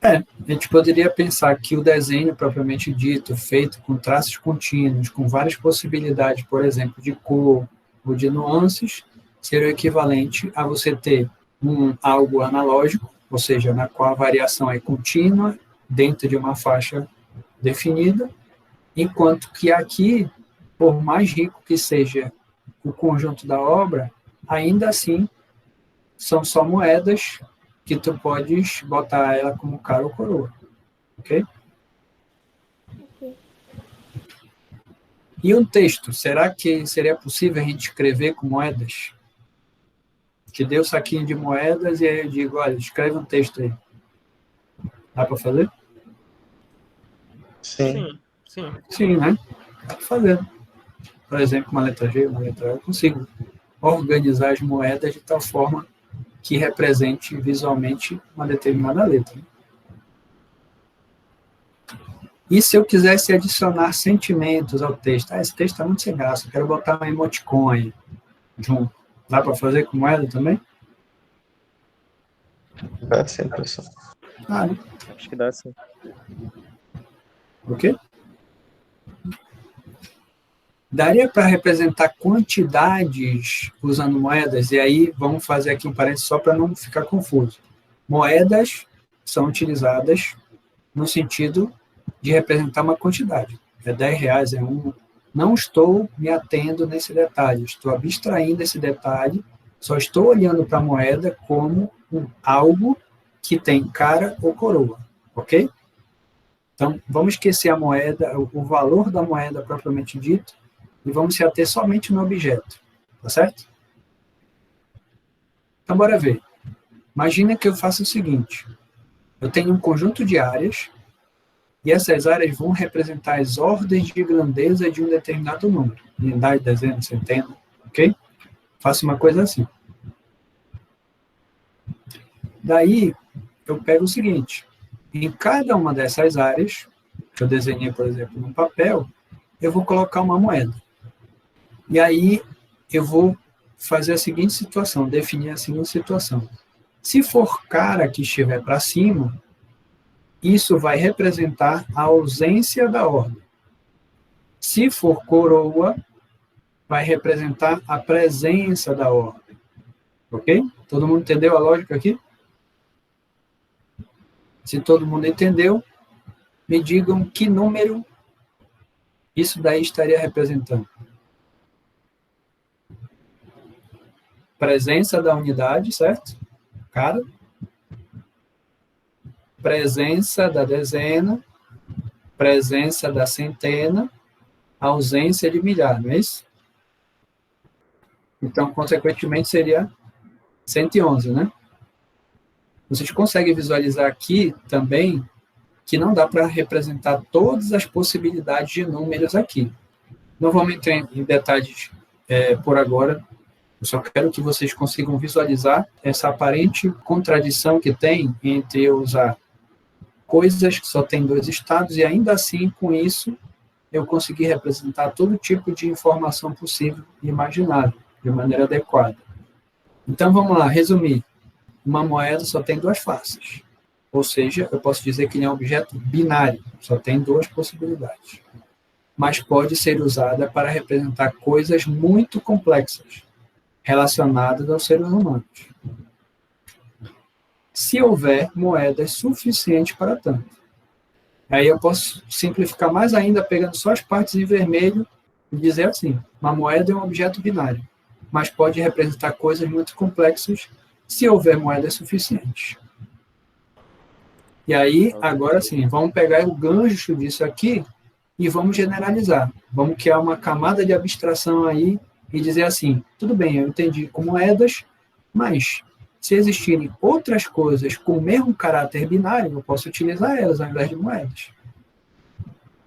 A gente poderia pensar que o desenho propriamente dito, feito com traços contínuos, com várias possibilidades, por exemplo, de cor ou de nuances, seria o equivalente a você ter algo analógico, ou seja, na qual a variação é contínua, dentro de uma faixa definida, enquanto que aqui, por mais rico que seja o conjunto da obra, ainda assim são só moedas que tu podes botar ela como cara ou coroa, ok? E um texto, será que seria possível a gente escrever com moedas? Te dei o saquinho de moedas e aí eu digo, olha, escreve um texto aí. Dá para fazer? Sim. Sim, né? Dá para fazer. Por exemplo, uma letra G, uma letra A, eu consigo organizar as moedas de tal forma que represente visualmente uma determinada letra. E se eu quisesse adicionar sentimentos ao texto? Esse texto está muito sem graça, eu quero botar um emoticon aí junto. Dá para fazer com moeda também? Dá sim, professor. Né? Acho que dá sim. O quê? Daria para representar quantidades usando moedas, e aí vamos fazer aqui um parênteses só para não ficar confuso. Moedas são utilizadas no sentido de representar uma quantidade. É R$10, é 1. Não estou me atendo nesse detalhe, estou abstraindo esse detalhe, só estou olhando para a moeda como algo que tem cara ou coroa, ok? Então, vamos esquecer a moeda, o valor da moeda propriamente dito, e vamos se ater somente no objeto, tá certo? Então, bora ver. Imagina que eu faça o seguinte, eu tenho um conjunto de áreas, e essas áreas vão representar as ordens de grandeza de um determinado número, unidade, dezena, centena, ok? Faço uma coisa assim. Daí, eu pego o seguinte, em cada uma dessas áreas, que eu desenhei, por exemplo, no papel, eu vou colocar uma moeda. E aí, eu vou fazer a seguinte situação, definir a seguinte situação. Se for cara que estiver para cima, isso vai representar a ausência da ordem. Se for coroa, vai representar a presença da ordem. Ok? Todo mundo entendeu a lógica aqui? Se todo mundo entendeu, me digam que número isso daí estaria representando. Presença da unidade, certo? Cara. Presença da dezena, presença da centena, ausência de milhar, não é isso? Então, consequentemente, seria 111, né? Vocês conseguem visualizar aqui também que não dá para representar todas as possibilidades de números aqui. Não vamos entrar em detalhes por agora, eu só quero que vocês consigam visualizar essa aparente contradição que tem entre eu usar coisas que só tem 2 estados e ainda assim, com isso, eu consegui representar todo tipo de informação possível e imaginável, de maneira adequada. Então, vamos lá, resumir. Uma moeda só tem 2 faces. Ou seja, eu posso dizer que ele é um objeto binário, só tem 2 possibilidades. Mas pode ser usada para representar coisas muito complexas, relacionadas aos seres humanos. Se houver moedas suficientes para tanto. Aí eu posso simplificar mais ainda, pegando só as partes em vermelho, e dizer assim, uma moeda é um objeto binário, mas pode representar coisas muito complexas se houver moedas suficientes. E aí, agora sim, vamos pegar o gancho disso aqui e vamos generalizar. Vamos criar uma camada de abstração aí e dizer assim, tudo bem, eu entendi com moedas, mas se existirem outras coisas com o mesmo caráter binário, eu posso utilizar elas ao invés de moedas.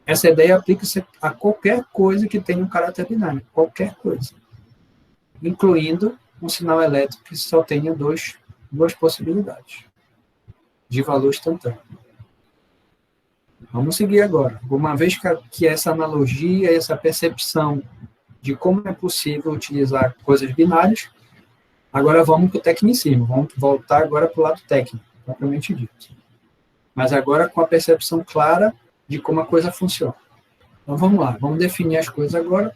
Essa ideia aplica-se a qualquer coisa que tenha um caráter binário, qualquer coisa. Incluindo um sinal elétrico que só tenha duas possibilidades de valor instantâneo. Vamos seguir agora. Uma vez que essa analogia, essa percepção de como é possível utilizar coisas binárias, agora vamos para o tecnicismo, vamos voltar agora para o lado técnico, propriamente dito. Mas agora com a percepção clara de como a coisa funciona. Então vamos lá, vamos definir as coisas agora.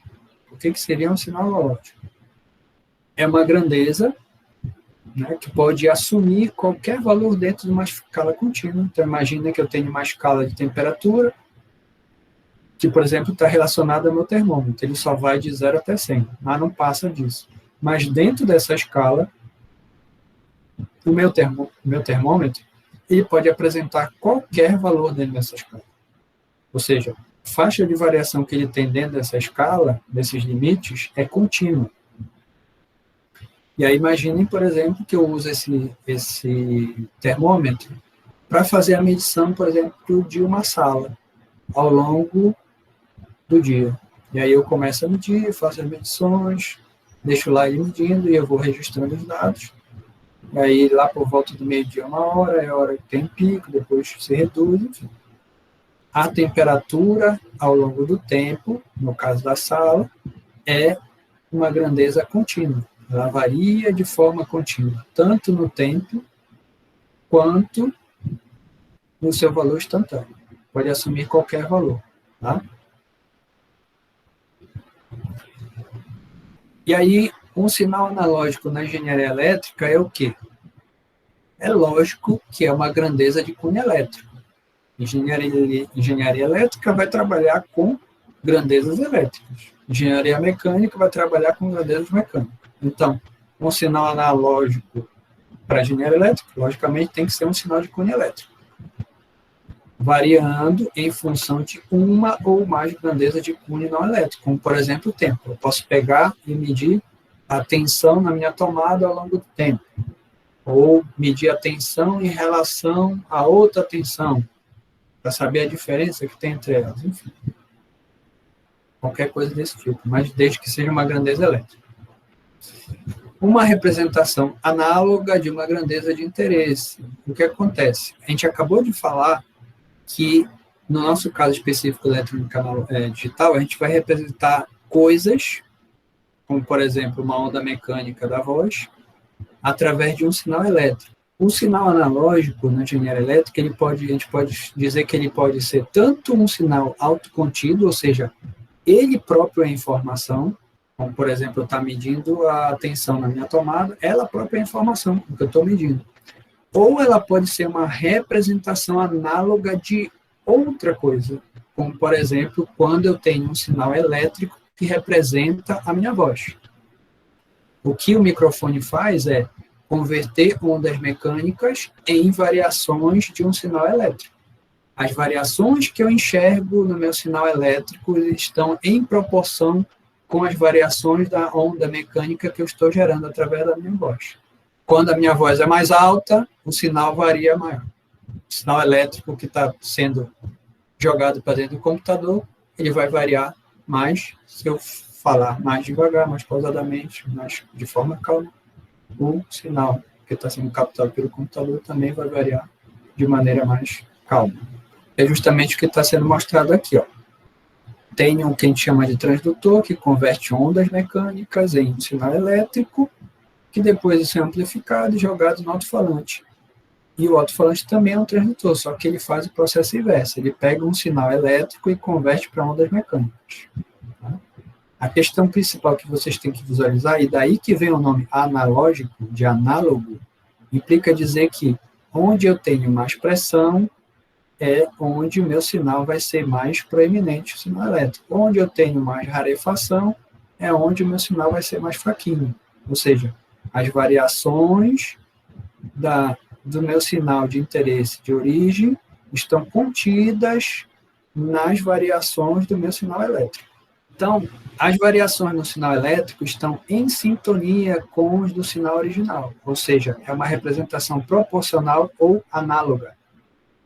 O que seria um sinal analógico? É uma grandeza, né, que pode assumir qualquer valor dentro de uma escala contínua. Então imagina que eu tenho uma escala de temperatura, que, por exemplo, está relacionada ao meu termômetro. Ele só vai de 0 até 100, mas não passa disso. Mas dentro dessa escala, o meu termômetro, ele pode apresentar qualquer valor dentro dessa escala. Ou seja, a faixa de variação que ele tem dentro dessa escala, desses limites, é contínua. E aí imaginem, por exemplo, que eu uso esse termômetro para fazer a medição, por exemplo, de uma sala ao longo do dia. E aí eu começo a medir, faço as medições, deixo lá ele medindo e eu vou registrando os dados. E aí lá por volta do meio-dia, 1h, é a hora que tem pico, depois se reduz, enfim. A temperatura ao longo do tempo, no caso da sala, é uma grandeza contínua. Ela varia de forma contínua, tanto no tempo quanto no seu valor instantâneo. Pode assumir qualquer valor. Tá? E aí, um sinal analógico na engenharia elétrica é o quê? É lógico que é uma grandeza de cunho elétrico. Engenharia elétrica vai trabalhar com grandezas elétricas. Engenharia mecânica vai trabalhar com grandezas mecânicas. Então, um sinal analógico para engenheiro elétrico, logicamente tem que ser um sinal de cunho elétrico, variando em função de uma ou mais grandezas de cunho não elétrico, como, por exemplo, o tempo. Eu posso pegar e medir a tensão na minha tomada ao longo do tempo, ou medir a tensão em relação a outra tensão, para saber a diferença que tem entre elas, enfim. Qualquer coisa desse tipo, mas desde que seja uma grandeza elétrica. Uma representação análoga de uma grandeza de interesse. O que acontece? A gente acabou de falar que, no nosso caso específico eletrônica digital, a gente vai representar coisas, como, por exemplo, uma onda mecânica da voz, através de um sinal elétrico. O sinal analógico, na engenharia elétrica, a gente pode dizer que ele pode ser tanto um sinal autocontido, ou seja, ele próprio é informação, como, por exemplo, eu estou medindo a tensão na minha tomada, ela própria é informação, o que eu estou medindo. Ou ela pode ser uma representação análoga de outra coisa, como, por exemplo, quando eu tenho um sinal elétrico que representa a minha voz. O que o microfone faz é converter ondas mecânicas em variações de um sinal elétrico. As variações que eu enxergo no meu sinal elétrico estão em proporção com as variações da onda mecânica que eu estou gerando através da minha voz. Quando a minha voz é mais alta, o sinal varia maior. O sinal elétrico que está sendo jogado para dentro do computador, ele vai variar mais se eu falar mais devagar, mais pausadamente, mais de forma calma. O sinal que está sendo captado pelo computador também vai variar de maneira mais calma. É justamente o que está sendo mostrado aqui, ó. Tem o que a gente chama de transdutor, que converte ondas mecânicas em um sinal elétrico, que depois isso é amplificado e jogado no alto-falante. E o alto-falante também é um transdutor, só que ele faz o processo inverso. Ele pega um sinal elétrico e converte para ondas mecânicas. Tá? A questão principal que vocês têm que visualizar, e daí que vem o nome analógico, de análogo, implica dizer que onde eu tenho mais pressão, é onde o meu sinal vai ser mais proeminente, o sinal elétrico. Onde eu tenho mais rarefação, é onde o meu sinal vai ser mais fraquinho. Ou seja, as variações do meu sinal de interesse de origem estão contidas nas variações do meu sinal elétrico. Então, as variações no sinal elétrico estão em sintonia com os do sinal original. Ou seja, é uma representação proporcional ou análoga.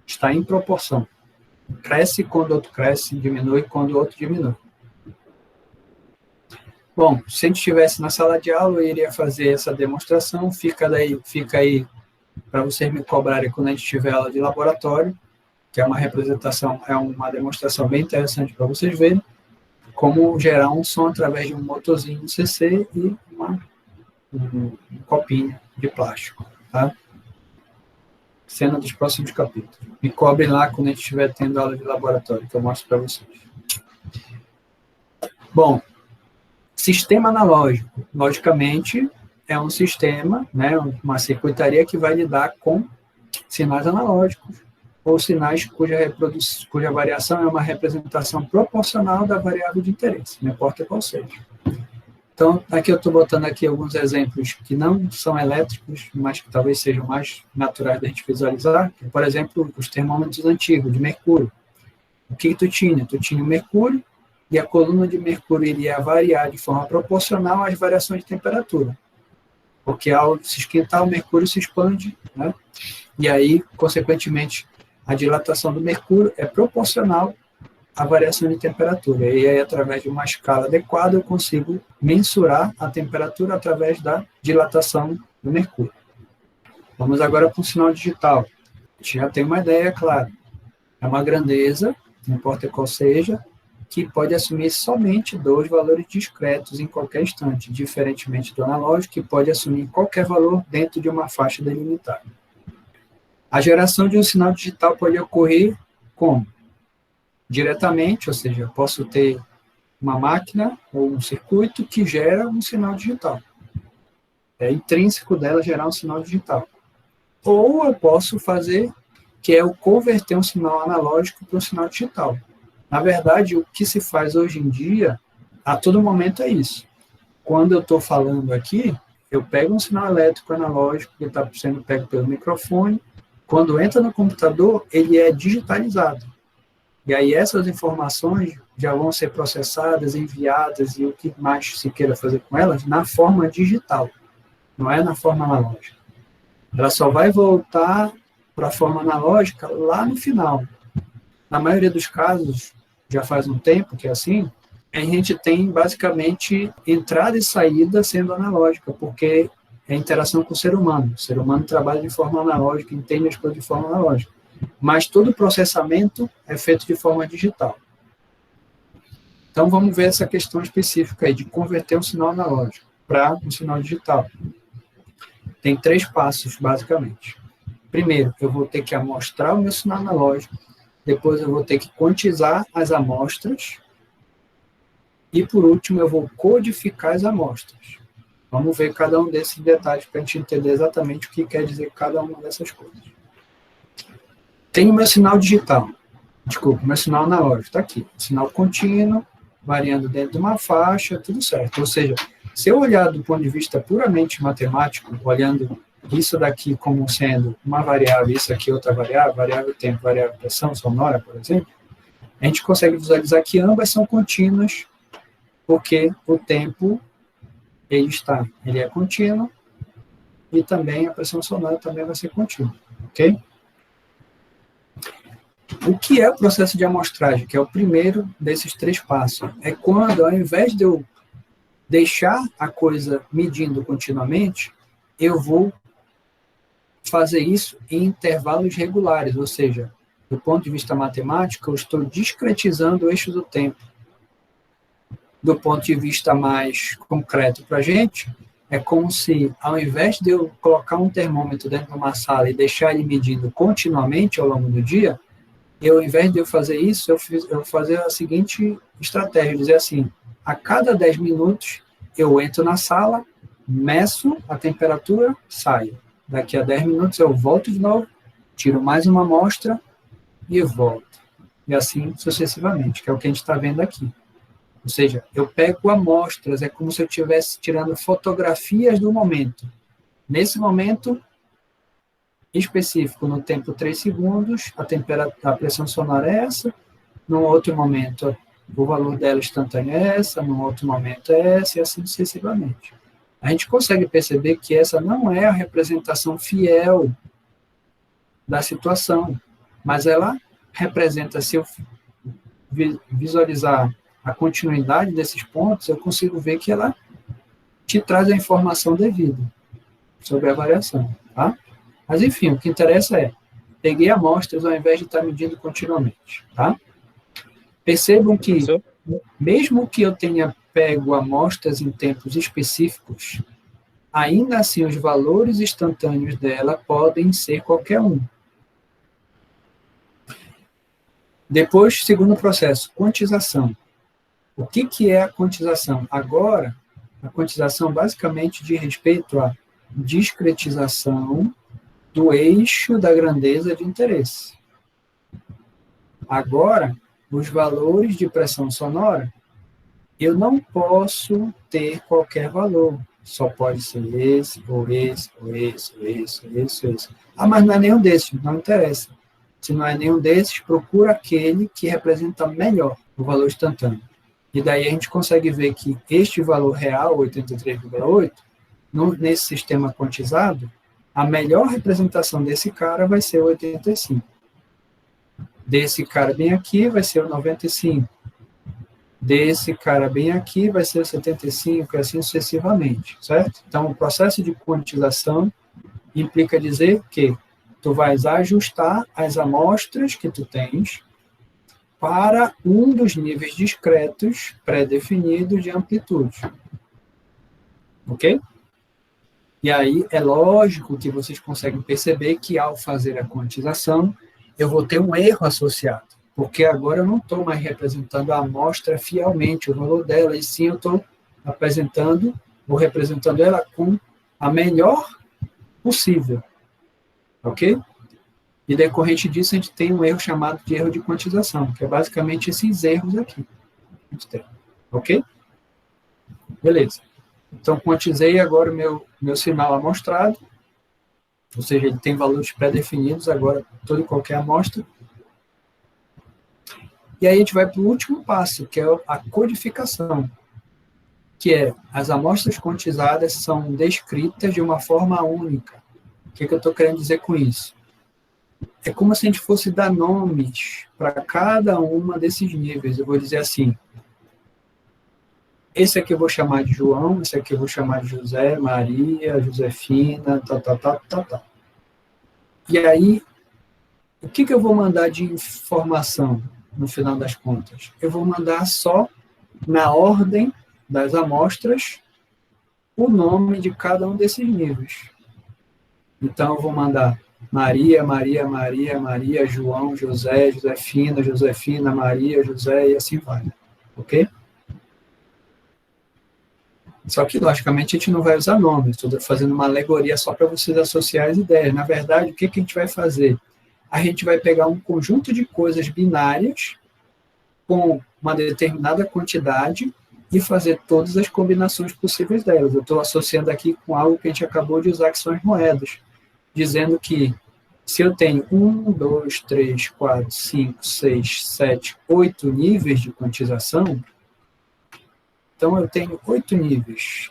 Está em proporção. Cresce quando o outro cresce, diminui quando o outro diminui. Bom, se a gente estivesse na sala de aula, eu iria fazer essa demonstração. Fica aí para vocês me cobrarem quando a gente tiver aula de laboratório, que é uma representação, é uma demonstração bem interessante para vocês verem como gerar um som através de um motorzinho CC e um copinho de plástico, tá? Cena dos próximos capítulos. Me cobrem lá quando a gente estiver tendo aula de laboratório, que eu mostro para vocês. Bom, sistema analógico, logicamente, é um sistema, né, uma circuitaria que vai lidar com sinais analógicos, ou sinais cuja variação é uma representação proporcional da variável de interesse, não importa qual seja. Então, aqui eu estou botando aqui alguns exemplos que não são elétricos, mas que talvez sejam mais naturais da gente visualizar. Por exemplo, os termômetros antigos, de mercúrio. O que tu tinha? Tu tinha o mercúrio, e a coluna de mercúrio iria variar de forma proporcional às variações de temperatura. Porque ao se esquentar, o mercúrio se expande, né? E aí, consequentemente, a dilatação do mercúrio é proporcional à variação de temperatura. E aí, através de uma escala adequada, eu consigo mensurar a temperatura através da dilatação do mercúrio. Vamos agora para o sinal digital. A gente já tem uma ideia, claro. É uma grandeza, não importa qual seja, que pode assumir somente 2 valores discretos em qualquer instante, diferentemente do analógico, que pode assumir qualquer valor dentro de uma faixa delimitada. A geração de um sinal digital pode ocorrer como? Diretamente, ou seja, eu posso ter uma máquina ou um circuito que gera um sinal digital. É intrínseco dela gerar um sinal digital. Ou eu posso fazer, que é o converter um sinal analógico para um sinal digital. Na verdade, o que se faz hoje em dia, a todo momento é isso. Quando eu estou falando aqui, eu pego um sinal elétrico analógico que está sendo pego pelo microfone, quando entra no computador, ele é digitalizado. E aí essas informações já vão ser processadas, enviadas, e o que mais se queira fazer com elas, na forma digital, não é na forma analógica. Ela só vai voltar para a forma analógica lá no final. Na maioria dos casos, já faz um tempo que é assim, a gente tem basicamente entrada e saída sendo analógica, porque é interação com o ser humano. O ser humano trabalha de forma analógica, entende as coisas de forma analógica. Mas todo o processamento é feito de forma digital. Então, vamos ver essa questão específica aí, de converter um sinal analógico para um sinal digital. Tem 3 passos, basicamente. Primeiro, eu vou ter que amostrar o meu sinal analógico, depois eu vou ter que quantizar as amostras, e, por último, eu vou codificar as amostras. Vamos ver cada um desses detalhes para a gente entender exatamente o que quer dizer cada uma dessas coisas. Tenho o meu sinal digital. Desculpa, meu sinal analógico está aqui. Sinal contínuo, variando dentro de uma faixa, tudo certo. Ou seja, se eu olhar do ponto de vista puramente matemático, olhando isso daqui como sendo uma variável, isso aqui outra variável, variável tempo, variável pressão sonora, por exemplo, a gente consegue visualizar que ambas são contínuas, porque o tempo ele é contínuo, e também a pressão sonora também vai ser contínua, ok? O que é o processo de amostragem, que é o primeiro desses 3 passos? É quando, ao invés de eu deixar a coisa medindo continuamente, eu vou fazer isso em intervalos regulares, ou seja, do ponto de vista matemático, eu estou discretizando o eixo do tempo. Do ponto de vista mais concreto para a gente, é como se, ao invés de eu colocar um termômetro dentro de uma sala e deixar ele medindo continuamente ao longo do dia, ao invés de eu fazer isso, eu vou fazer a seguinte estratégia, dizer assim, a cada 10 minutos, eu entro na sala, meço a temperatura, saio. Daqui a 10 minutos eu volto de novo, tiro mais uma amostra e volto. E assim sucessivamente, que é o que a gente está vendo aqui. Ou seja, eu pego amostras, é como se eu estivesse tirando fotografias do momento. Nesse momento específico, no tempo 3 segundos, a pressão sonora é essa, num outro momento o valor dela instantâneo é essa, num outro momento é essa, e assim sucessivamente. A gente consegue perceber que essa não é a representação fiel da situação, mas ela representa, se eu visualizar a continuidade desses pontos, eu consigo ver que ela te traz a informação devida sobre a variação, tá? Mas, enfim, o que interessa é, peguei amostras ao invés de estar medindo continuamente, tá? Percebam que, mesmo que eu tenha pego amostras em tempos específicos, ainda assim os valores instantâneos dela podem ser qualquer um. Depois, segundo processo, quantização. O que é a quantização? Agora, a quantização basicamente diz respeito à discretização do eixo da grandeza de interesse. Agora, os valores de pressão sonora, eu não posso ter qualquer valor. Só pode ser esse, ou esse, ou esse, ou esse, ou esse, ou esse. Ah, mas não é nenhum desses, não interessa. Se não é nenhum desses, procura aquele que representa melhor o valor instantâneo. E daí a gente consegue ver que este valor real, 83,8, nesse sistema quantizado, a melhor representação desse cara vai ser o 85. Desse cara bem aqui vai ser o 95. Desse cara bem aqui vai ser o 75, e assim sucessivamente, certo? Então, o processo de quantização implica dizer que tu vais ajustar as amostras que tu tens para um dos níveis discretos pré-definidos de amplitude. Ok? E aí é lógico que vocês conseguem perceber que ao fazer a quantização, eu vou ter um erro associado, porque agora eu não estou mais representando a amostra fielmente, o valor dela, e sim eu estou apresentando ou representando ela com a melhor possível. Ok? E decorrente disso, a gente tem um erro chamado de erro de quantização, que é basicamente esses erros aqui. A gente tem. Ok? Beleza. Então, quantizei agora o meu meu sinal amostrado, ou seja, ele tem valores pré-definidos agora, toda e qualquer amostra. E aí a gente vai para o último passo, que é a codificação, que é as amostras quantizadas são descritas de uma forma única. O que eu estou querendo dizer com isso? É como se a gente fosse dar nomes para cada uma desses níveis. Eu vou dizer assim, esse aqui eu vou chamar de João, esse aqui eu vou chamar de José, Maria, Josefina, tal. E aí, o que eu vou mandar de informação no final das contas? Eu vou mandar só, na ordem das amostras, o nome de cada um desses níveis. Então, eu vou mandar Maria, Maria, Maria, Maria, João, José, Josefina, Josefina, Maria, José, e assim vai. Ok? Só que, logicamente, a gente não vai usar nomes. Estou fazendo uma alegoria só para vocês associar as ideias. Na verdade, o que a gente vai fazer? A gente vai pegar um conjunto de coisas binárias com uma determinada quantidade e fazer todas as combinações possíveis delas. Eu estou associando aqui com algo que a gente acabou de usar, que são as moedas, dizendo que se eu tenho 1, 2, 3, 4, 5, 6, 7, 8 níveis de quantização, então eu tenho 8 níveis.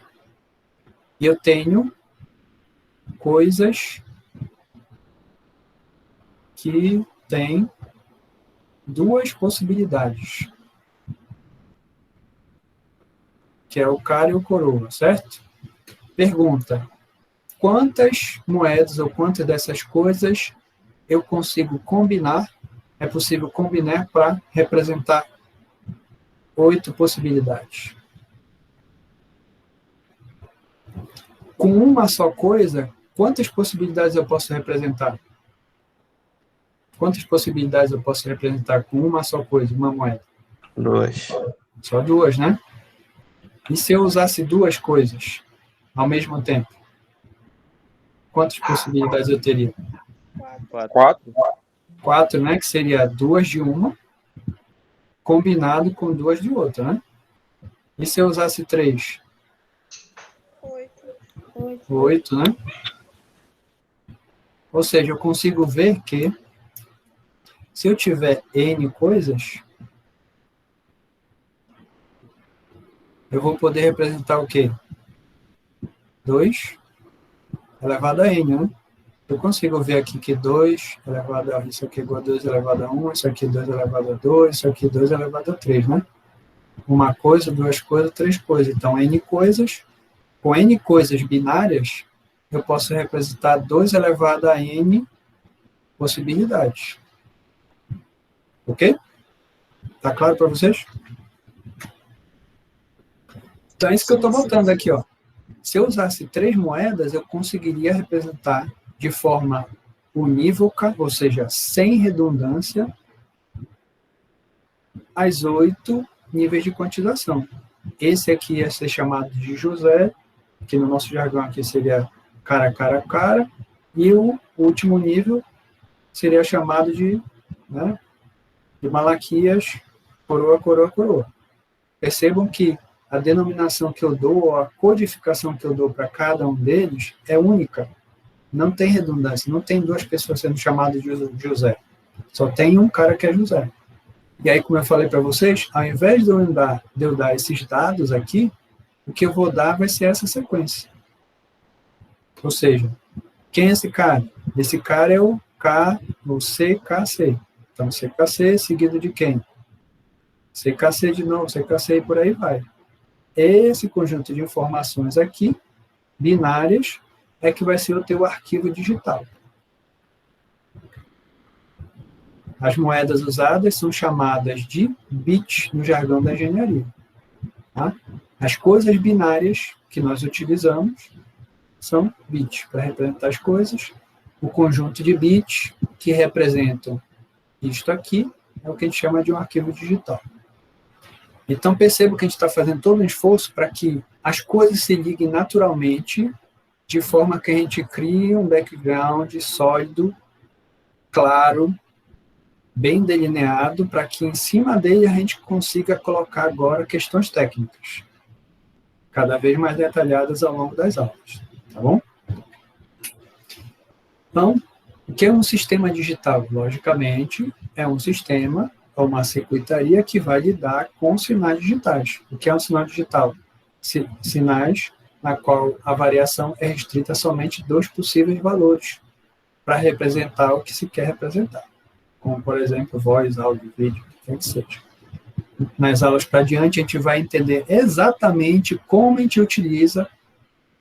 E eu tenho coisas que têm duas possibilidades, que é o cara e o coroa, certo? Pergunta: quantas moedas ou quantas dessas coisas eu consigo combinar? É possível combinar para representar 8 possibilidades. Com uma só coisa, quantas possibilidades eu posso representar? Quantas possibilidades eu posso representar com uma só coisa, uma moeda? 2. Só 2, né? E se eu usasse 2 coisas ao mesmo tempo? Quantas possibilidades eu teria? 4. 4, né? Que seria 2 de uma, combinado com 2 de outra, né? E se eu usasse 3? 8, né? Ou seja, eu consigo ver que se eu tiver N coisas, eu vou poder representar o quê? 2 elevado a N, né? Eu consigo ver aqui que 2 elevado a... Isso aqui é igual a 2 elevado a 1, isso aqui é 2 elevado a 2, isso aqui é 2 elevado a 3, né? Uma coisa, 2 coisas, 3 coisas. Então, N coisas. Com N coisas binárias, eu posso representar 2 elevado a N possibilidades. Ok? Tá claro para vocês? Então, é isso que eu estou botando aqui, ó. Se eu usasse 3 moedas, eu conseguiria representar de forma unívoca, ou seja, sem redundância, as 8 níveis de quantização. Esse aqui ia ser chamado de José, que no nosso jargão aqui seria cara, cara, cara, e o último nível seria chamado de, né, de Malaquias, coroa, coroa, coroa. Percebam que a denominação que eu dou, ou a codificação que eu dou para cada um deles é única. Não tem redundância, não tem 2 pessoas sendo chamadas de José. Só tem um cara que é José. E aí, como eu falei para vocês, ao invés de eu dar esses dados aqui, o que eu vou dar vai ser essa sequência. Ou seja, quem é esse cara? Esse cara é o K, o CKC. Então, CKC seguido de quem? CKC de novo, CKC e por aí vai. Esse conjunto de informações aqui, binárias, é que vai ser o teu arquivo digital. As moedas usadas são chamadas de bits no jargão da engenharia. Tá? As coisas binárias que nós utilizamos são bits para representar as coisas. O conjunto de bits que representam isto aqui é o que a gente chama de um arquivo digital. Então, perceba que a gente está fazendo todo um esforço para que as coisas se liguem naturalmente, de forma que a gente crie um background sólido, claro, bem delineado, para que em cima dele a gente consiga colocar agora questões técnicas, cada vez mais detalhadas ao longo das aulas. Tá bom? Então, o que é um sistema digital? Logicamente, é um sistema, ou uma circuitaria que vai lidar com sinais digitais. O que é um sinal digital? Sinais na qual a variação é restrita a somente 2 possíveis valores para representar o que se quer representar, como, por exemplo, voz, áudio, vídeo, o que seja. Nas aulas para diante, a gente vai entender exatamente como a gente utiliza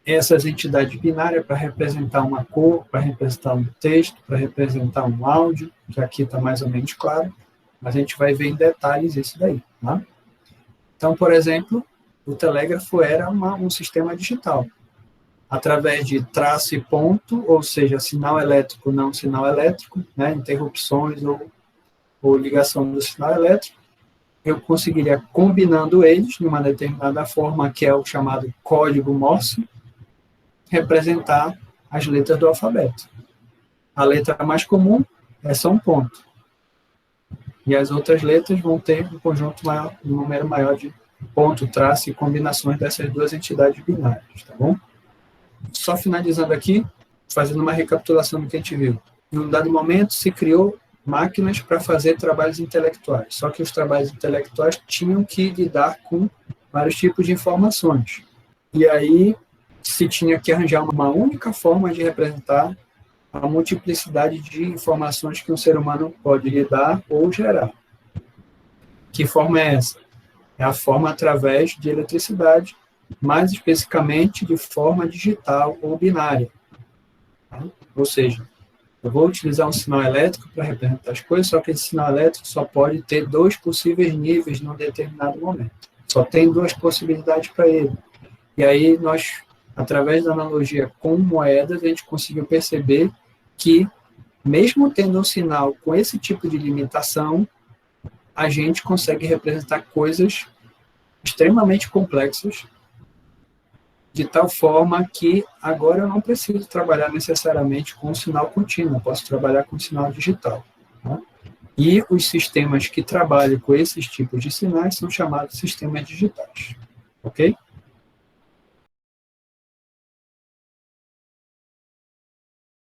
essas entidades binárias para representar uma cor, para representar um texto, para representar um áudio, que aqui está mais ou menos claro, mas a gente vai ver em detalhes isso daí. Tá? Então, por exemplo, o telégrafo era um sistema digital. Através de traço e ponto, ou seja, sinal elétrico, não sinal elétrico, né, interrupções ou ligação do sinal elétrico, eu conseguiria, combinando eles de uma determinada forma, que é o chamado código Morse, representar as letras do alfabeto. A letra mais comum é só um ponto. E as outras letras vão ter um conjunto maior, um número maior de ponto, traço e combinações dessas duas entidades binárias, tá bom? Só finalizando aqui, fazendo uma recapitulação do que a gente viu. Em um dado momento, se criou máquinas para fazer trabalhos intelectuais, só que os trabalhos intelectuais tinham que lidar com vários tipos de informações. E aí se tinha que arranjar uma única forma de representar a multiplicidade de informações que um ser humano pode lidar ou gerar. Que forma é essa? É a forma através de eletricidade, mais especificamente de forma digital ou binária. Tá? Ou seja, eu vou utilizar um sinal elétrico para representar as coisas, só que esse sinal elétrico só pode ter 2 possíveis níveis num determinado momento. Só tem 2 possibilidades para ele. E aí nós, através da analogia com moedas, a gente conseguiu perceber que, mesmo tendo um sinal com esse tipo de limitação, a gente consegue representar coisas extremamente complexas, de tal forma que agora eu não preciso trabalhar necessariamente com um sinal contínuo, eu posso trabalhar com um sinal digital. Tá? E os sistemas que trabalham com esses tipos de sinais são chamados sistemas digitais. Ok?